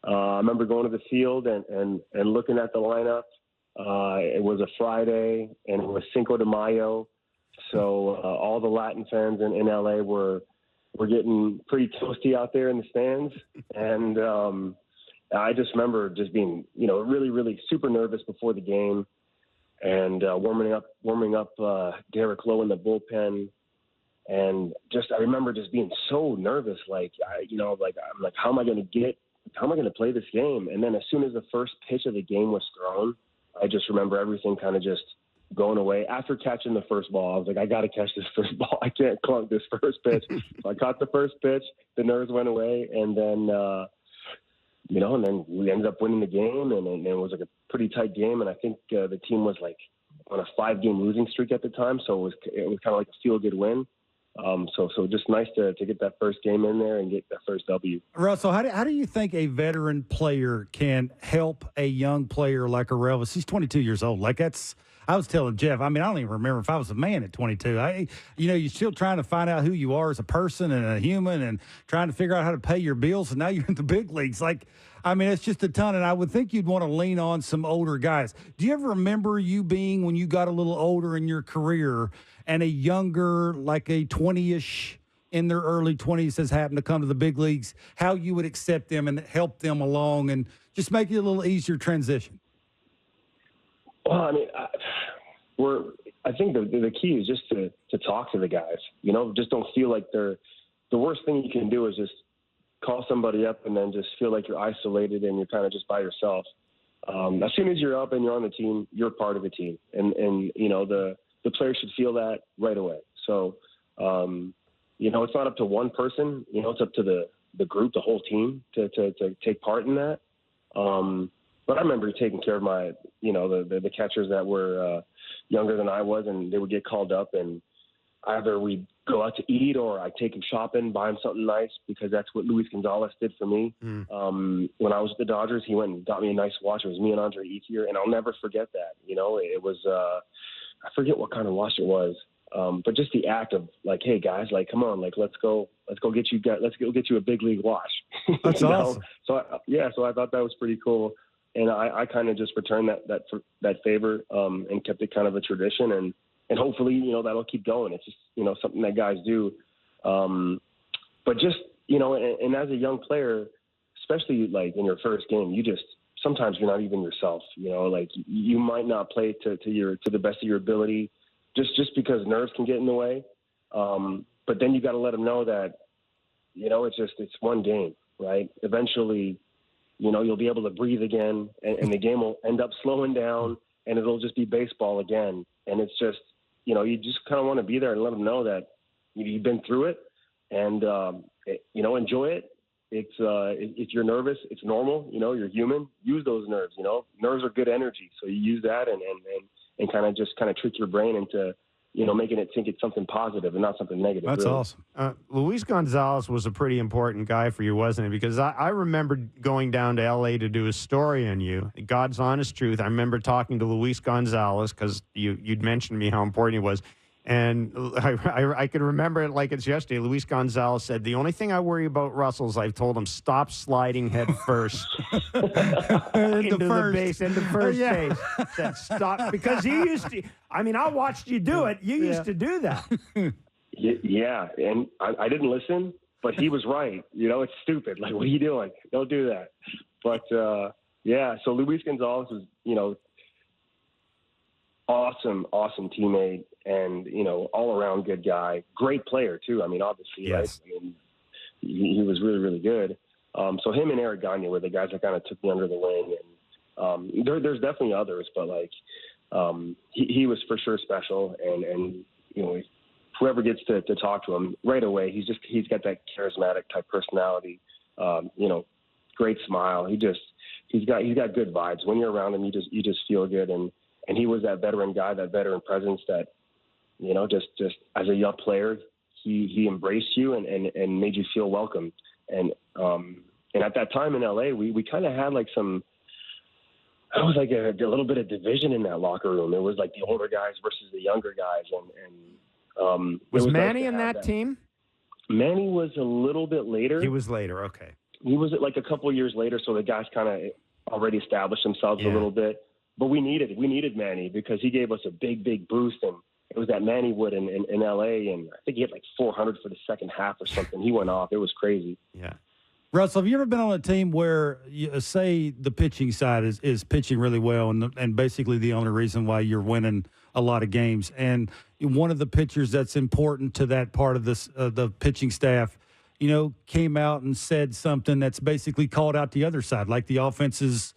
I remember going to the field and looking at the lineup. It was a Friday, and it was Cinco de Mayo. So all the Latin fans in LA were getting pretty toasty out there in the stands. And I just remember just being, really, really super nervous before the game and warming up Derek Lowe in the bullpen. And I remember just being so nervous, I'm like, how am I going to play this game? And then as soon as the first pitch of the game was thrown, I just remember everything kind of just going away. After catching the first ball, I was like, I got to catch this first ball. I can't clunk this first pitch. So I caught the first pitch, the nerves went away, and then, and then we ended up winning the game, and it was like a pretty tight game. And I think the team was like on a 5-game losing streak at the time. So it was kind of like a feel-good win. So just nice to get that first game in there and get that first W. Russell, how do you think a veteran player can help a young player like Orelvis? He's 22 years old. I was telling Jeff, I don't even remember if I was a man at 22. You're still trying to find out who you are as a person and a human and trying to figure out how to pay your bills. And now you're in the big leagues. It's just a ton. And I would think you'd want to lean on some older guys. Do you ever remember you being, when you got a little older in your career, and a younger, like a 20-ish in their early 20s has happened to come to the big leagues, how you would accept them and help them along and just make it a little easier transition? Well, I think the key is just to talk to the guys. Just don't feel like the worst thing you can do is just call somebody up and then just feel like you're isolated and you're kind of just by yourself. As soon as you're up and you're on the team, you're part of the team. And the players should feel that right away. So, it's not up to one person, it's up to the group, the whole team to take part in that. But I remember taking care of my, the catchers that were younger than I was, and they would get called up, and either we'd go out to eat or I'd take him shopping, buy him something nice, because that's what Luis Gonzalez did for me. When I was at the Dodgers, he went and got me a nice watch. It was me and Andre Ethier, and I'll never forget that. It was I forget what kind of watch it was, but just the act of like, hey guys, come on, let's go get you a big league watch. That's awesome. So I thought that was pretty cool, and I kind of just returned that favor and kept it kind of a tradition, and hopefully that'll keep going. It's just something that guys do, but just and as a young player, especially in your first game, sometimes you're not even yourself, you might not play to the best of your ability just because nerves can get in the way. But then you got to let them know that, it's one game, right? Eventually, you'll be able to breathe again and the game will end up slowing down and it'll just be baseball again. And it's just, you just kind of want to be there and let them know that you've been through it and, enjoy it. If you're nervous, it's normal. You're human. Use those nerves. Nerves are good energy, so you use that and kind of trick your brain into making it think it's something positive and not something negative. That's really awesome. Luis Gonzalez was a pretty important guy for you, wasn't he? Because I remember going down to L.A. to do a story on you. God's honest truth. I remember talking to Luis Gonzalez because you'd mentioned to me how important he was. And I can remember it like it's yesterday. Luis Gonzalez said, the only thing I worry about Russell is I've told him stop sliding head first into the base, into first base. Said stop, because he used to. I mean, I watched you do it. You used to do that. Yeah, and I didn't listen, but he was right. You know, it's stupid. Like, what are you doing? Don't do that. But, yeah, so Luis Gonzalez was, you know, awesome teammate and, you know, all-around good guy. Great player, too. I mean, obviously, yes. right? I mean, he was really, really good. So him and Eric Gagne were the guys that kind of took me under the wing. And there's definitely others, but, like, he was for sure special. And you know, whoever gets to talk to him right away, he's got that charismatic type personality, you know, great smile. He's got good vibes. When you're around him, you just feel good. And he was that veteran guy, that veteran presence that, you know, just as a young player, he embraced you and made you feel welcome. And at that time in LA, we kind of had like it was like a little bit of division in that locker room. It was like the older guys versus the younger guys. And was Manny in that team? Manny was a little bit later. He was later. Okay. He was like a couple of years later. So the guys kind of already established themselves a little bit. But we needed Manny because he gave us a big boost, and it was that Manny Wood in LA, and I think he had like 400 for the second half or something. He went off. It was crazy. Yeah. Russell, have you ever been on a team where, say, the pitching side is pitching really well and basically the only reason why you're winning a lot of games, and one of the pitchers that's important to that part of this the pitching staff, you know, came out and said something that's basically called out the other side, like the offense is,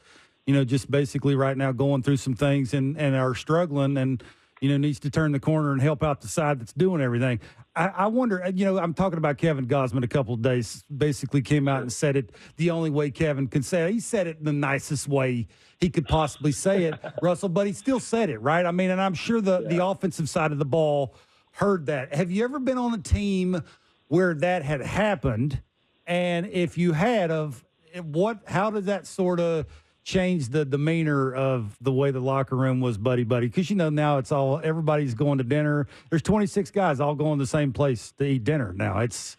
you know, just basically right now going through some things and are struggling and, you know, needs to turn the corner and help out the side that's doing everything. I wonder, you know, I'm talking about Kevin Gausman a couple of days, basically came out and said it the only way Kevin can say it. He said it in the nicest way he could possibly say it, Russell, but he still said it, right? I mean, and I'm sure the offensive side of the ball heard that. Have you ever been on a team where that had happened? And if you had, how did that sort of change the demeanor of the way the locker room was buddy? Because, you know, now it's all, everybody's going to dinner. There's 26 guys all going to the same place to eat dinner. Now it's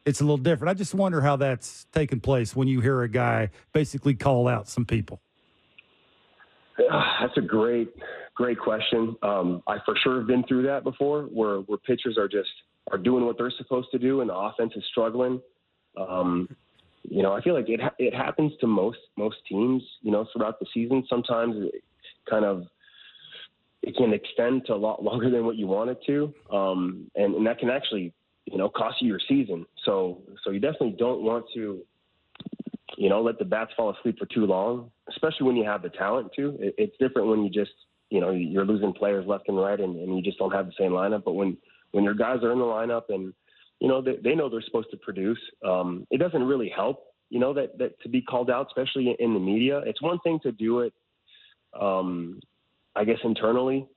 a little different. I just wonder how that's taken place when you hear a guy basically call out some people. That's a great question. I for sure have been through that before where pitchers are doing what they're supposed to do and the offense is struggling. You know, I feel like it happens to most teams, you know, throughout the season. Sometimes it can extend to a lot longer than what you want it to. And that can actually, you know, cost you your season. So you definitely don't want to, you know, let the bats fall asleep for too long, especially when you have the talent too. It's different when you just, you know, you're losing players left and right and you just don't have the same lineup. But when your guys are in the lineup and, you know, they know they're supposed to produce. It doesn't really help, you know, that to be called out, especially in the media. It's one thing to do it, I guess, internally.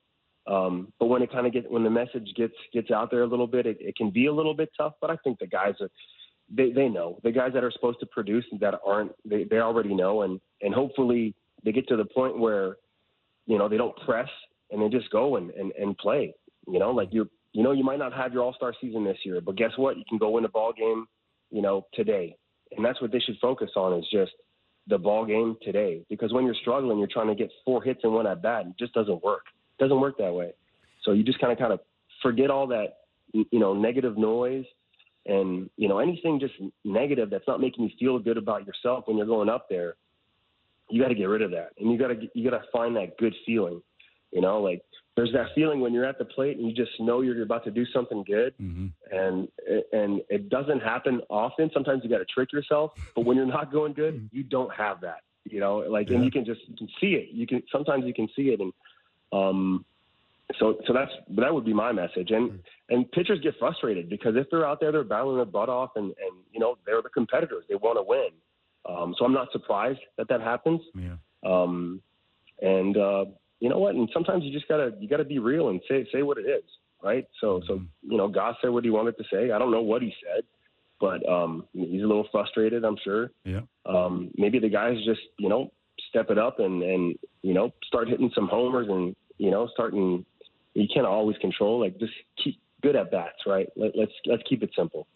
But when when the message gets out there a little bit, it can be a little bit tough. But I think the guys they know. The guys that are supposed to produce that aren't, they already know. And hopefully they get to the point where, you know, they don't press and they just go and play, you know, like you know, you might not have your all-star season this year, but guess what? You can go win a ball game, you know, today. And that's what they should focus on is just the ball game today. Because when you're struggling, you're trying to get 4 hits in one at bat. It just doesn't work. It doesn't work that way. So you just kind of forget all that, you know, negative noise and, you know, anything just negative that's not making you feel good about yourself when you're going up there. You got to get rid of that. And you got to find that good feeling, you know, like, there's that feeling when you're at the plate and you just know you're about to do something good, and it doesn't happen often. Sometimes you got to trick yourself, but when you're not going good, you don't have that, you know. Like, and you can see it. Sometimes you can see it, and so that would be my message. And pitchers get frustrated because if they're out there, they're battling their butt off, and you know they're the competitors. They want to win. So I'm not surprised that happens. Yeah. You know what? And sometimes you gotta be real and say what it is, right? So you know, Goss said what he wanted to say. I don't know what he said, but he's a little frustrated, I'm sure. Yeah. Maybe the guys just, you know, step it up and you know, start hitting some homers and, you know, starting you can't always control. Like, just keep good at bats, right? Let's keep it simple,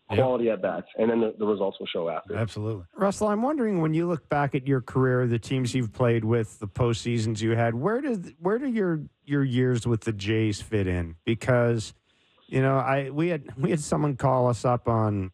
quality at bats, and then the results will show after. Absolutely. Russell, I'm wondering, when you look back at your career, the teams you've played with, the postseasons you had, where do your years with the Jays fit in? Because we had someone call us up on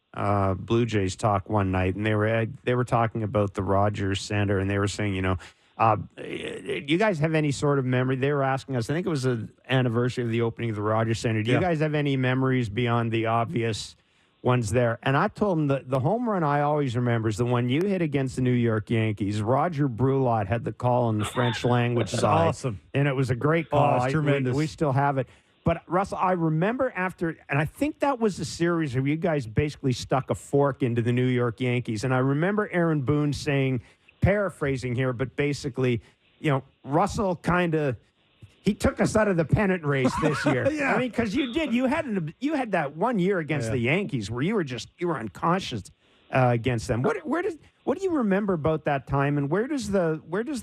Blue Jays Talk one night, and they were talking about the Rogers Center, and they were saying, you guys have any sort of memory? They were asking us, I think it was the anniversary of the opening of the Rogers Center. Do you guys have any memories beyond the obvious ones there? And I told them that the home run I always remember is the one you hit against the New York Yankees. Roger Brulot had the call in the French language side. Awesome. And it was a great call. It's tremendous. We still have it. But, Russell, I remember after, and I think that was the series where you guys basically stuck a fork into the New York Yankees. And I remember Aaron Boone saying, paraphrasing here, but basically, Russell he took us out of the pennant race this year. I mean, because you had that 1 year against the Yankees where you were unconscious against them. What do you remember about that time, and where does the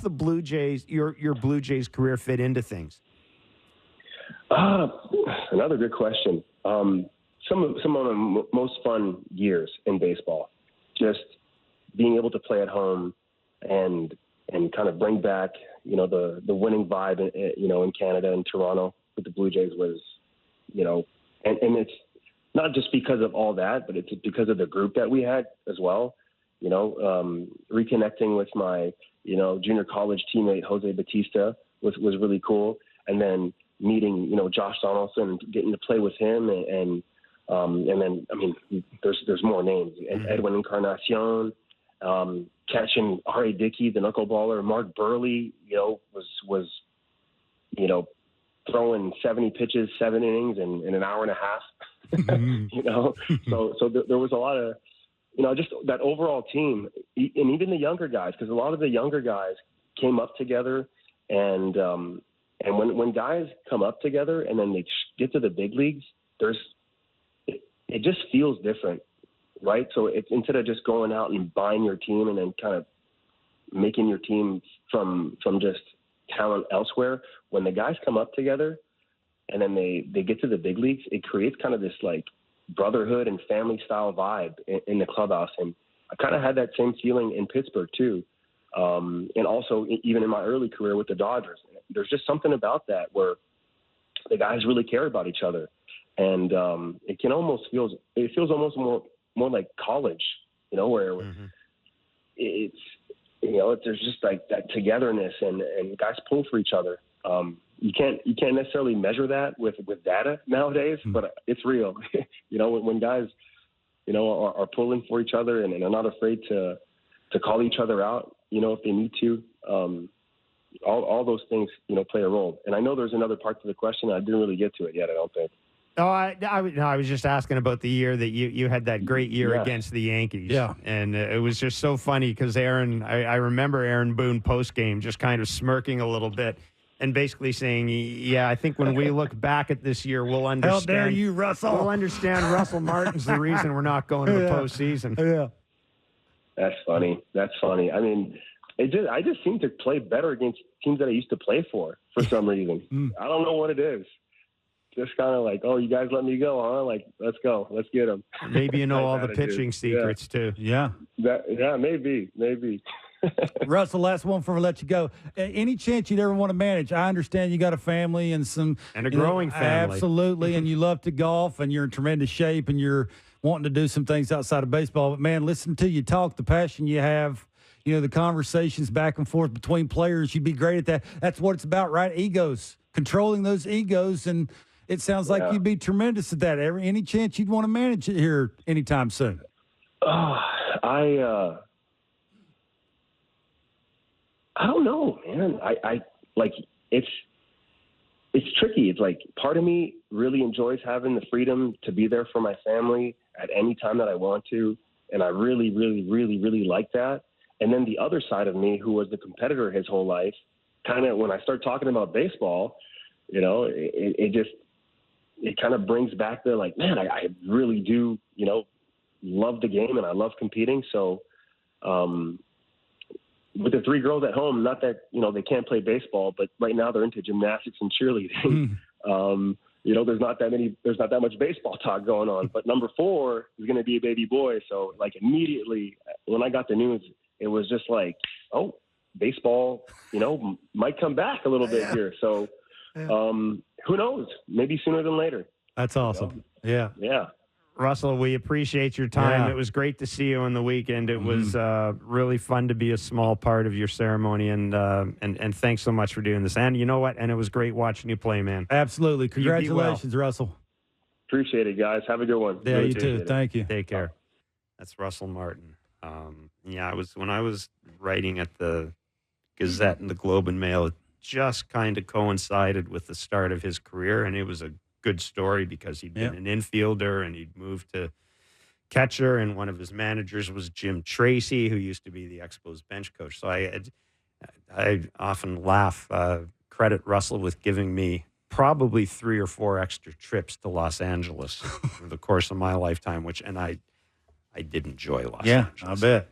Blue Jays, your Blue Jays career, fit into things? Another good question. Some of the most fun years in baseball, just being able to play at home and kind of bring back, the winning vibe, in Canada and Toronto with the Blue Jays was, and it's not just because of all that, but it's because of the group that we had as well. Reconnecting with my, junior college teammate Jose Batista was really cool, and then meeting, Josh Donaldson and getting to play with him, and then I mean, there's more names, Edwin Encarnacion. Catching R.A. Dickey, the knuckleballer, Mark Burley, was throwing 70 pitches, 7 innings in an hour and a half. So there was a lot of, just that overall team, and even the younger guys, because a lot of the younger guys came up together, and when guys come up together and then they get to the big leagues, it just feels different. Right. So it's, instead of just going out and buying your team and then kind of making your team from just talent elsewhere, when the guys come up together and then they get to the big leagues, it creates kind of this like brotherhood and family style vibe in the clubhouse. And I kind of had that same feeling in Pittsburgh too. And also even in my early career with the Dodgers, there's just something about that where the guys really care about each other. And it feels almost more like college, where it's, there's just like that togetherness and guys pull for each other. You can't necessarily measure that with data nowadays, but it's real. When guys, are pulling for each other and are not afraid to call each other out, if they need to, all those things, play a role. And I know there's another part to the question. I didn't really get to it yet, I don't think. No, I was just asking about the year that you had that great year against the Yankees. Yeah. And it was just so funny because Aaron, I remember Aaron Boone post-game just kind of smirking a little bit and basically saying, I think when we look back at this year, we'll understand. How dare you, Russell? We'll understand Russell Martin's the reason we're not going to the postseason. Yeah. That's funny. I mean, I just seem to play better against teams that I used to play for some reason. I don't know what it is. Just kind of like, oh, you guys let me go, huh? Like, let's go. Let's get them. Maybe all the pitching secrets, too. Yeah. Maybe. Russell, last one before we let you go. Any chance you'd ever want to manage? I understand you got a family and a growing family. Absolutely, and you love to golf, and you're in tremendous shape, and you're wanting to do some things outside of baseball. But, man, listen to you talk, the passion you have, the conversations back and forth between players. You'd be great at that. That's what it's about, right? Egos. Controlling those egos, and it sounds like you'd be tremendous at that. Any chance you'd want to manage it here anytime soon? I don't know, man. I like it's tricky. It's like part of me really enjoys having the freedom to be there for my family at any time that I want to, and I really, really, really, really like that. And then the other side of me, who was the competitor his whole life, kind of when I start talking about baseball, it kind of brings back the like, man, I really do, love the game and I love competing. So with the 3 girls at home, not that, they can't play baseball, but right now they're into gymnastics and cheerleading. There's not that much baseball talk going on. But number 4 is going to be a baby boy. So like immediately when I got the news, it was just like, oh, baseball, might come back a little bit here. So who knows? Maybe sooner than later. That's awesome. Yeah. Yeah. Russell, we appreciate your time. Yeah. It was great to see you on the weekend. It was really fun to be a small part of your ceremony, and thanks so much for doing this. And you know what? And it was great watching you play, man. Absolutely. Congratulations, Russell. Appreciate it, guys. Have a good one. Yeah, Really you too. appreciate it. Thank you. Take care. That's Russell Martin. When I was writing at the Gazette and the Globe and Mail, it just kind of coincided with the start of his career, and it was a good story because he'd been an infielder and he'd moved to catcher, and one of his managers was Jim Tracy, who used to be the Expos bench coach. So I often laugh, credit Russell with giving me probably 3 or 4 extra trips to Los Angeles over the course of my lifetime, and I did enjoy Los Angeles.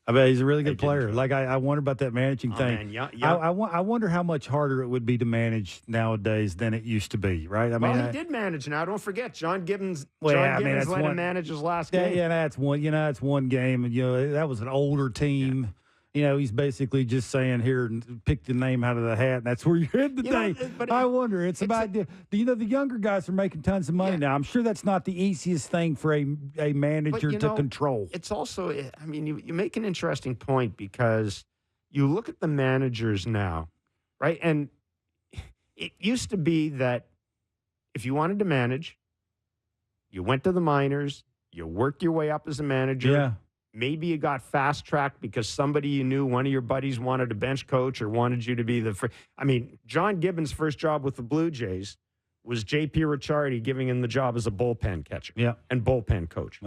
I bet he's a really good player. Like I wonder about that managing thing. Man, I wonder how much harder it would be to manage nowadays than it used to be. Right? I mean, he did manage. Now, don't forget, John Gibbons. Well, John Gibbons let him manage his last game. Yeah, that's one. That's one game, and that was an older team. He's basically just saying, here, pick the name out of the hat, and that's where you're in today. I wonder. It's about, the younger guys are making tons of money now. I'm sure that's not the easiest thing for a manager to control. It's also, you make an interesting point because you look at the managers now, right? And it used to be that if you wanted to manage, you went to the minors, you worked your way up as a manager. Yeah. Maybe you got fast-tracked because somebody you knew, one of your buddies wanted a bench coach or wanted you to be John Gibbons' first job with the Blue Jays was J.P. Ricciardi giving him the job as a bullpen catcher and bullpen coach.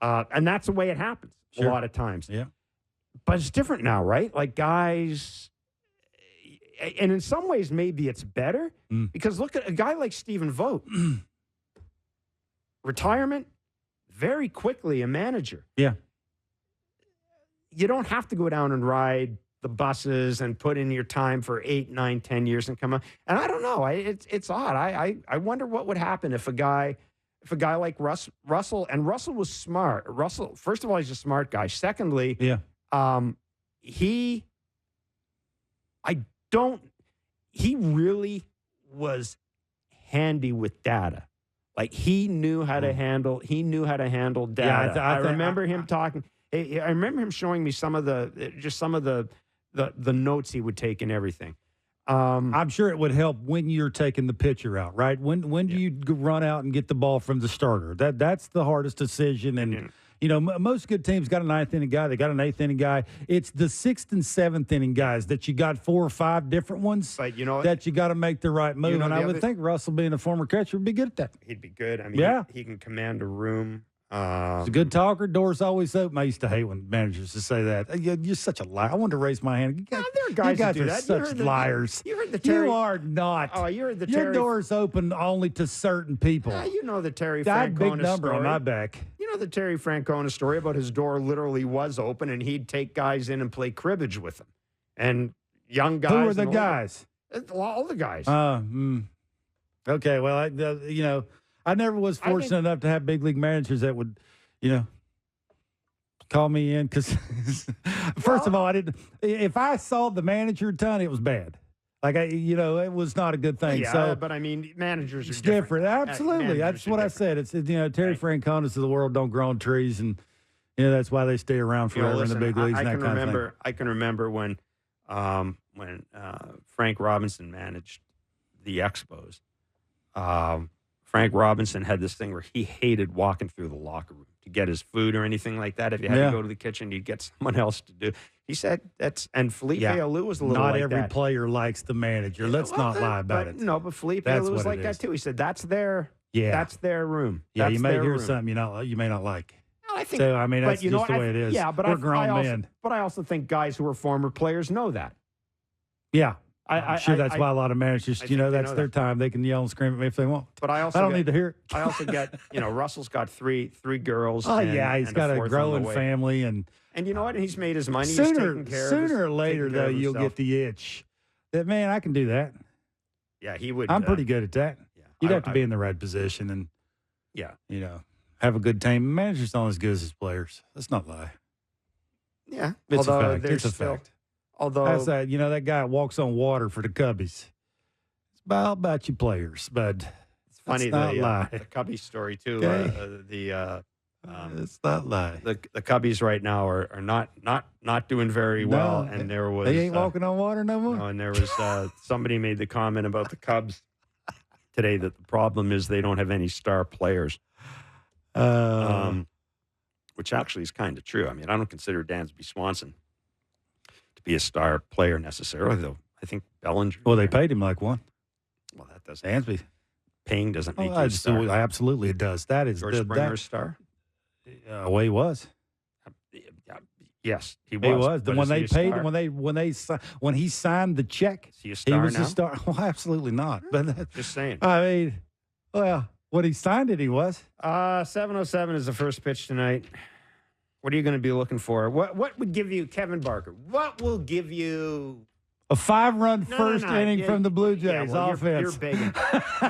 And that's the way it happens a lot of times. Yeah. But it's different now, right? Like guys, and in some ways maybe it's better because look at a guy like Stephen Vogt. Retirement, very quickly a manager. Yeah. You don't have to go down and ride the buses and put in your time for 8, 9, 10 years and come out. And I don't know. It's odd. I wonder what would happen if a guy like Russell, and Russell was smart. Russell, first of all, he's a smart guy. Secondly, he really was handy with data. Like he knew how to handle data. Yeah, I remember him talking. I remember him showing me some of the notes he would take and everything. I'm sure it would help when you're taking the pitcher out, right? When do you run out and get the ball from the starter? That's the hardest decision. And most good teams got a 9th inning guy. They got an 8th inning guy. It's the 6th and 7th inning guys that you got 4 or 5 different ones that you got to make the right move. And I would think Russell, being a former catcher, would be good at that. He'd be good. I mean, he can command a room. He's a good talker. Doors always open. I used to hate when managers to say that. You're such a liar. I wanted to raise my hand. There are guys that do that. Such liars. You heard the Terry. You are not. Oh, you heard the Terry. Your door's open only to certain people. You know the Terry that Francona big number story. on my back. You know the Terry Francona story about his door literally was open and he'd take guys in and play cribbage with them. And young guys. Who were the guys? All the guys. Okay, well, I never was fortunate enough to have big league managers that would, call me in because, first of all, I didn't. If I saw the manager done, it was bad. Like it was not a good thing. Yeah, so, but I mean, managers are it's different. Absolutely, that's what I said. It's Terry Franconas of the world don't grow on trees, and that's why they stay around forever in the big leagues. And that kind of thing. I can remember when Frank Robinson managed the Expos. Frank Robinson had this thing where he hated walking through the locker room to get his food or anything like that. If you had to go to the kitchen, you'd get someone else to do. He said and Felipe Alou was a little not like every that. player likes the manager. Let's not lie about it. No, but Felipe Alou was like that too. He said that's their room. Yeah, you may hear room. something you may not like. I think, so, I mean, that's just the way it is. Yeah, but we're grown men. But I also think guys who are former players know that. Yeah. I'm sure that's why a lot of managers, that's their time. They can yell and scream at me if they want. But I don't need to hear it. I also get, Russell's got three girls. Oh, he's got a growing family. And you know what? He's made his money. Sooner or later, though, you'll get the itch. That, man, I can do that. Yeah, he would. I'm pretty good at that. Yeah, You'd have to be in the right position and, yeah, have a good team. Managers not as good as his players. Let's not lie. yeah. It's a although fact. there's It's a still, fact. although That's that. That guy walks on water for the Cubbies. It's about you players, but it's funny not the lie. Cubbies story too. Okay. It's not lie. The Cubbies right now are not doing very well, No, and there was They ain't walking on water no more. no, and there was somebody made the comment about the Cubs today that the problem is they don't have any star players, which actually is kind of true. I mean, I don't consider Dansby Swanson to be a star player necessarily, though. I think Bellinger. Well, they paid him like one. Well, that doesn't. Dansby. Paying doesn't make you a star. Absolutely, it does. That is George Springer's star. well, he was. Yes, he was. He was. But When is he they a paid star? when he signed the check, Is he a he star was now? a star. Well, absolutely not. But Just saying. I mean, well, when he signed it, he was. 7:07 is the first pitch tonight. What are you going to be looking for? What would give you, Kevin Barker? What will give you A 5-run No, first no, no. inning Yeah, from the Blue yeah, Jays well, offense. You're begging.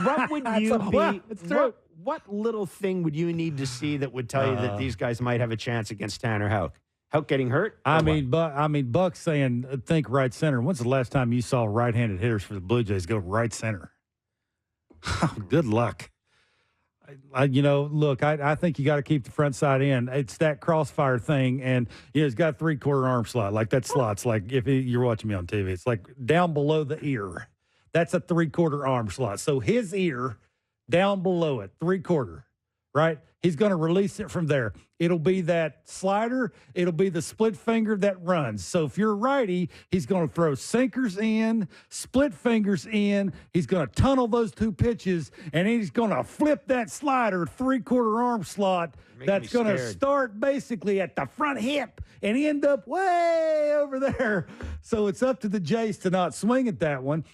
What would you be? Well, it's true. What little thing would you need to see that would tell you that these guys might have a chance against Tanner Houck? Houck getting hurt? I Or mean, Buck's saying think right center. When's the last time you saw right-handed hitters for the Blue Jays go right center? Good luck. Look, I think you got to keep the front side in. It's that crossfire thing, and it's got 3/4 arm slot. Like that slot's like if you're watching me on TV, it's like down below the ear. That's a 3/4 arm slot. So his ear down below it, 3/4, right? He's going to release it from there. It'll be that slider. It'll be the split finger that runs. So if you're righty, he's going to throw sinkers in, split fingers in. He's going to tunnel those two pitches, and he's going to flip that slider 3/4 arm slot. That's going to start basically at the front hip and end up way over there. So it's up to the Jays to not swing at that one.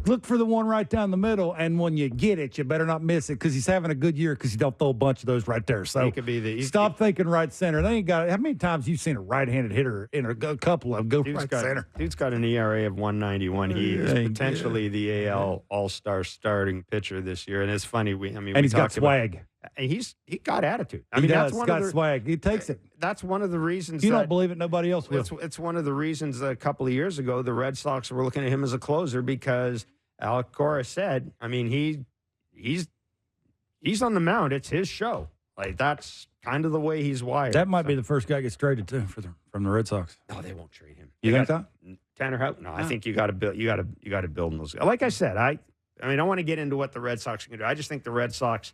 Look for the one right down the middle, and when you get it, you better not miss it because he's having a good year because he don't throw a bunch of those right there. So he could be stop thinking right center. They ain't got it. How many times you've seen a right-handed hitter in a couple of them go right center? Dude's got an ERA of 191. He is potentially the AL All-Star starting pitcher this year, and it's funny. And he's got swag. He got attitude. He does. He's got swag. He takes it. That's one of the reasons. If you don't believe it, nobody else will. It's one of the reasons a couple of years ago the Red Sox were looking at him as a closer because Alec Cora said, I mean, he's on the mound. It's his show. Like that's kind of the way he's wired. That might be the first guy gets traded too from the Red Sox. No, they won't trade him. You think so? Tanner Houck? No, I think you got to build. You got to build in those. Like I said, I don't want to get into what the Red Sox can do. I just think the Red Sox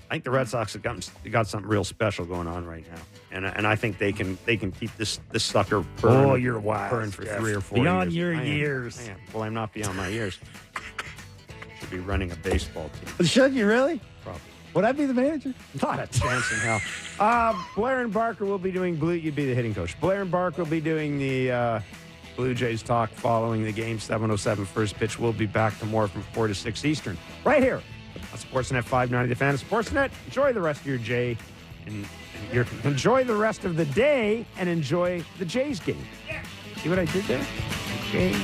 have got something real special going on right now, and I think they can keep this sucker burning. You're wise, burning for Jeff. 3 or 4 beyond years. your years. I am. Well, I'm not beyond my years. Should be running a baseball team. Should you really? Probably. Would I be the manager? Not a chance in hell. Blair and Barker will be doing Blue. You'd be the hitting coach. Blair and Barker will be doing the Blue Jays talk following the game. 7:07 first pitch. We'll be back tomorrow from 4 to 6 Eastern. Right here on Sportsnet 590. The Fan of Sportsnet. Enjoy the rest of your Jay. Enjoy the rest of the day and enjoy the Jays game. See what I did there? Okay.